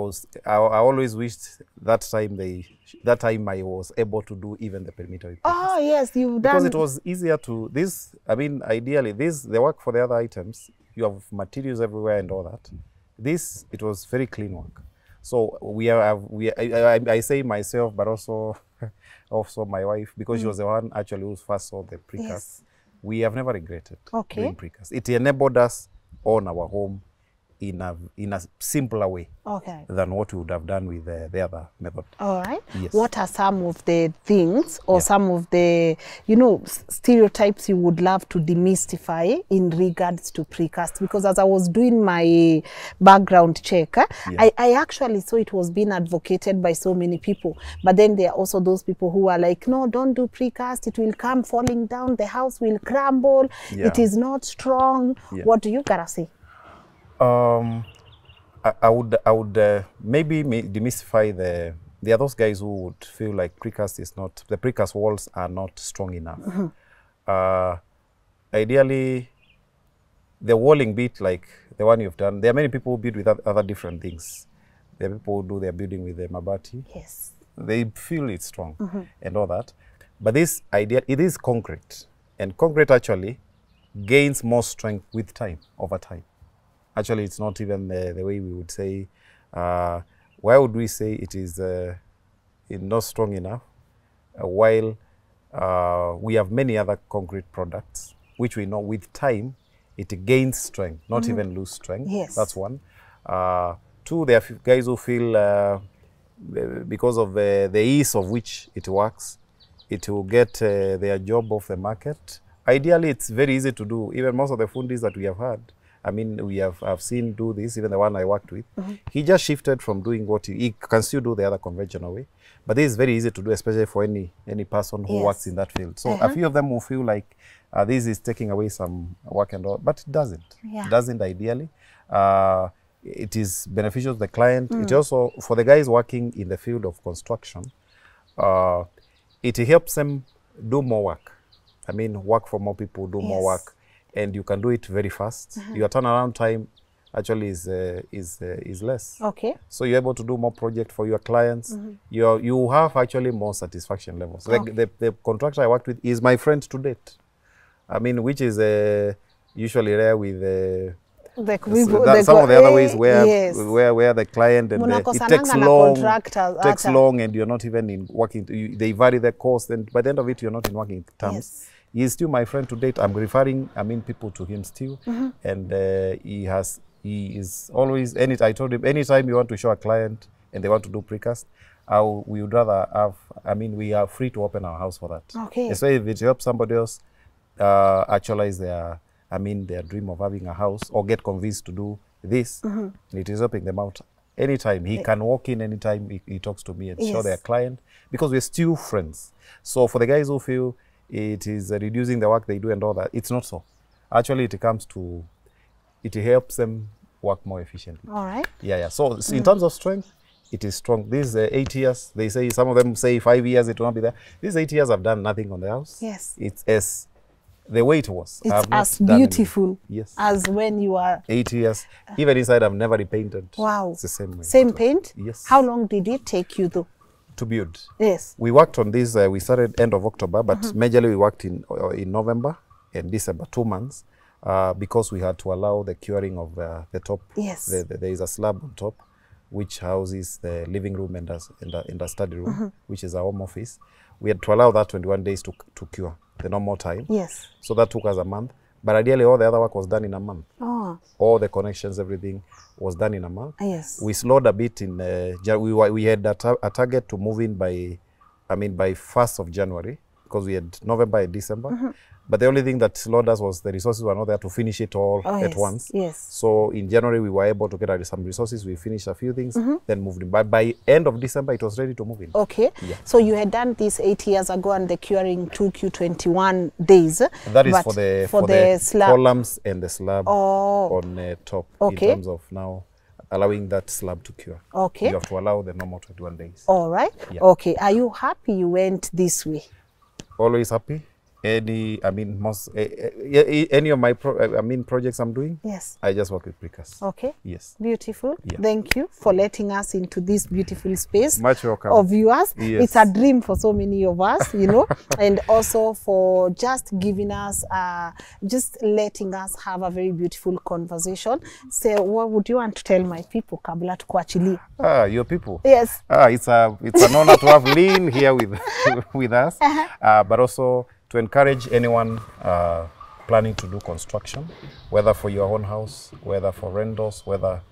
always wished that time I was able to do even the perimeter with precast. Oh, yes, you've done. Because it was easier to, ideally, the work for the other items, you have materials everywhere and all that. It was very clean work. So I say myself, but also my wife, because she was the one actually who first saw the precast. Yes. We have never regretted doing Okay. precast. It enabled us own our home in a simpler way Okay. than what we would have done with the other method. All right. Yes. What are some of the things or Yeah. some of the, stereotypes you would love to demystify in regards to precast? Because as I was doing my background check, Yeah. I actually saw it was being advocated by so many people. But then there are also those people who are like, no, don't do precast. It will come falling down. The house will crumble. Yeah. It is not strong. Yeah. What do you gotta say? I would maybe demystify there are those guys who would feel like the precast walls are not strong enough. Ideally, the walling bit like the one you've done, there are many people who build with other different things. There are people who do their building with the mabati. Yes. They feel it's strong and all that. But this idea, it is concrete. And concrete actually gains more strength with time, over time. Actually, it's not even the way we would say. Why would we say it is not strong enough? While we have many other concrete products, which we know with time, it gains strength, not even lose strength. Yes. That's one. 2, there are guys who feel because of the ease of which it works, it will get their job off the market. Ideally, it's very easy to do. Even most of the fundis that we have had, I've seen do this, even the one I worked with. He just shifted from doing what he can still do the other conventional way. But this is very easy to do, especially for any person who Yes. works in that field. So a few of them will feel like this is taking away some work and all, but it doesn't. Yeah. It doesn't ideally. It is beneficial to the client. It also, for the guys working in the field of construction, it helps them do more work. Work for more people, do more Yes. work. And you can do it very fast. Your turnaround time actually is less. Okay. So you're able to do more project for your clients. You have actually more satisfaction levels. Okay. The contractor I worked with is my friend to date. Which is usually rare with some of the other ways where yes. where the client and it takes long and you're not even in working. They vary the cost, and by the end of it, you're not in working terms. Yes. He's still my friend to date. I'm referring, people to him still, and he is always. I told him, anytime you want to show a client and they want to do precast, we would rather have. We are free to open our house for that. Okay. Especially if it helps somebody else actualize their dream of having a house or get convinced to do this. It is helping them out anytime. He can walk in anytime he talks to me and show Yes. their client, because we're still friends. So for the guys who feel it is reducing the work they do and all that, it's not so. Actually, it helps them work more efficiently. All right. Yeah. So in terms of strength, it is strong. These 8 years, some of them say 5 years, it will not be there. These 8 years have done nothing on the house. Yes. It's as the way it was. It's I've not as done beautiful yes. as when you are... 8 years. Even inside, I've never repainted. Wow. It's the same way. Same paint? Yes. How long did it take you though? To build. Yes. We worked on this, we started end of October, but majorly we worked in November and December, 2 months, because we had to allow the curing of the top. Yes. There is a slab on top, which houses the living room and the study room, which is our home office. We had to allow that 21 days to cure, the normal time. Yes. So that took us a month. But ideally, all the other work was done in a month. Oh. All the connections, everything was done in a month. Yes. We slowed a bit in, we had a target to move in by 1st of January, because we had November and December. But the only thing that slowed us was the resources were not there to finish it all at once. Yes. So in January, we were able to get some resources. We finished a few things, then moved in. But by end of December, it was ready to move in. Okay. Yeah. So you had done this 8 years ago, and the curing took you 21 days. That is for the slab. Columns and the slab on top, in terms of now allowing that slab to cure. Okay. You have to allow the normal 21 days. All right. Yeah. Okay. Are you happy you went this way? Always happy. Any of my projects I'm doing, yes, I just work with precast. Okay. Yes. Beautiful. Yeah. Thank you for letting us into this beautiful space. Much welcome. Of viewers. Yes. It's a dream for so many of us, you know, and also for just giving us, just letting us have a very beautiful conversation. So what would you want to tell my people, kabla tukuachilie? Your people. Yes. It's an honor to have Lynn here with us, but also to encourage anyone planning to do construction, whether for your own house, whether for rentals, whether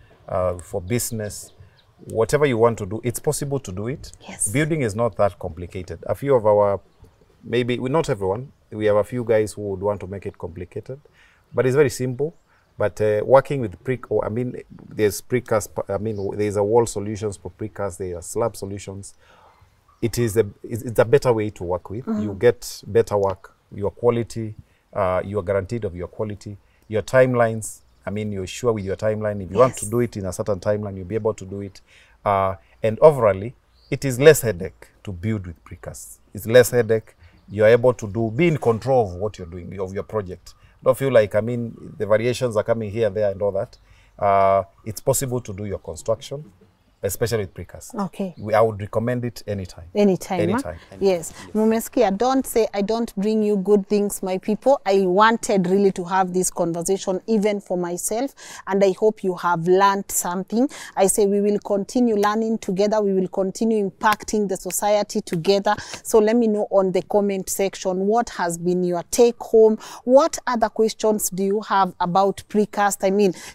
for business, whatever you want to do, it's possible to do it. Yes. Building is not that complicated. A few of our, maybe not everyone, we have a few guys who would want to make it complicated, but it's very simple. But working with there's precast, there's a wall solutions for precast, there are slab solutions. It's a better way to work with. You get better work, your quality, you are guaranteed of your quality, your timelines. You're sure with your timeline. If you want to do it in a certain timeline, you'll be able to do it. And overall, it is less headache to build with precast. It's less headache. You're able to be in control of what you're doing, of your project. Don't feel like, the variations are coming here and there and all that. It's possible to do your construction, especially with precast. Okay. I would recommend it anytime. Anytime. Anytime. Yes. Mumesikia, don't say I don't bring you good things, my people. I wanted really to have this conversation even for myself, and I hope you have learned something. I say we will continue learning together. We will continue impacting the society together. So let me know on the comment section what has been your take home. What other questions do you have about precast?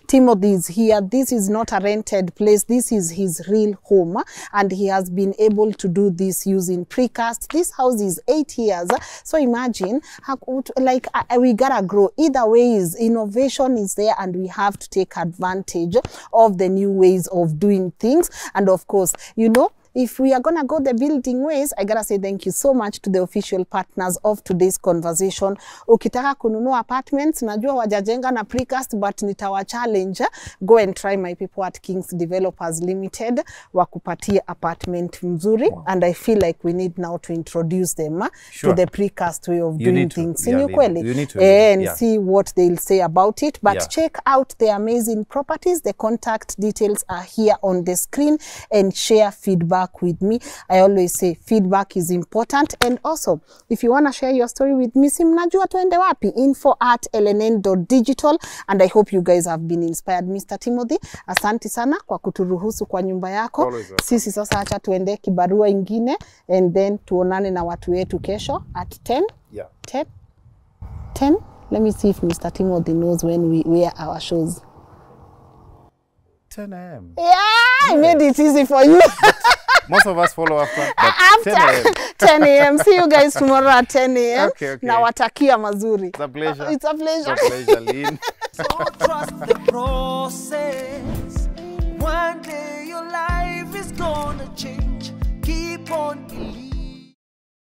Timothy is here. This is not a rented place. This is his real home, and he has been able to do this using precast. This house is 8 years, so imagine how, we gotta grow. Either way, innovation is there, and we have to take advantage of the new ways of doing things. And of course, if we are going to go the building ways, I gotta say thank you so much to the official partners of today's conversation. Ukitaka kununua apartments, najua wajajenga na precast, but nitawa challenge. Go and try my people at Kings Developers Limited. Wakupatia apartment mzuri. Wow. And I feel like we need now to introduce them to the precast way of doing things. You need to. And see what they'll say about it. But check out the amazing properties. The contact details are here on the screen, and share feedback with me. I always say feedback is important. And also, if you want to share your story with me, simnajua tuende wapi, info@lnn.digital. And I hope you guys have been inspired. Mr. Timothy, asante sana kwa kuturuhusu kwa nyumba yako. Sisi sasa acha tuende kibarua ingine, and then tuonane na watu wetu kesho at 10. Yeah. 10? Let me see if Mr. Timothy knows when we are our shows. 10 a.m. Yeah, I made it easy for you. Most of us follow after 10 a.m. 10 a.m. See you guys tomorrow at 10 a.m. Okay. Na watakia mazuri. It's a pleasure. It's a pleasure. It's a pleasure, Lynn. So trust the process. One day your life is gonna change. Keep on believing.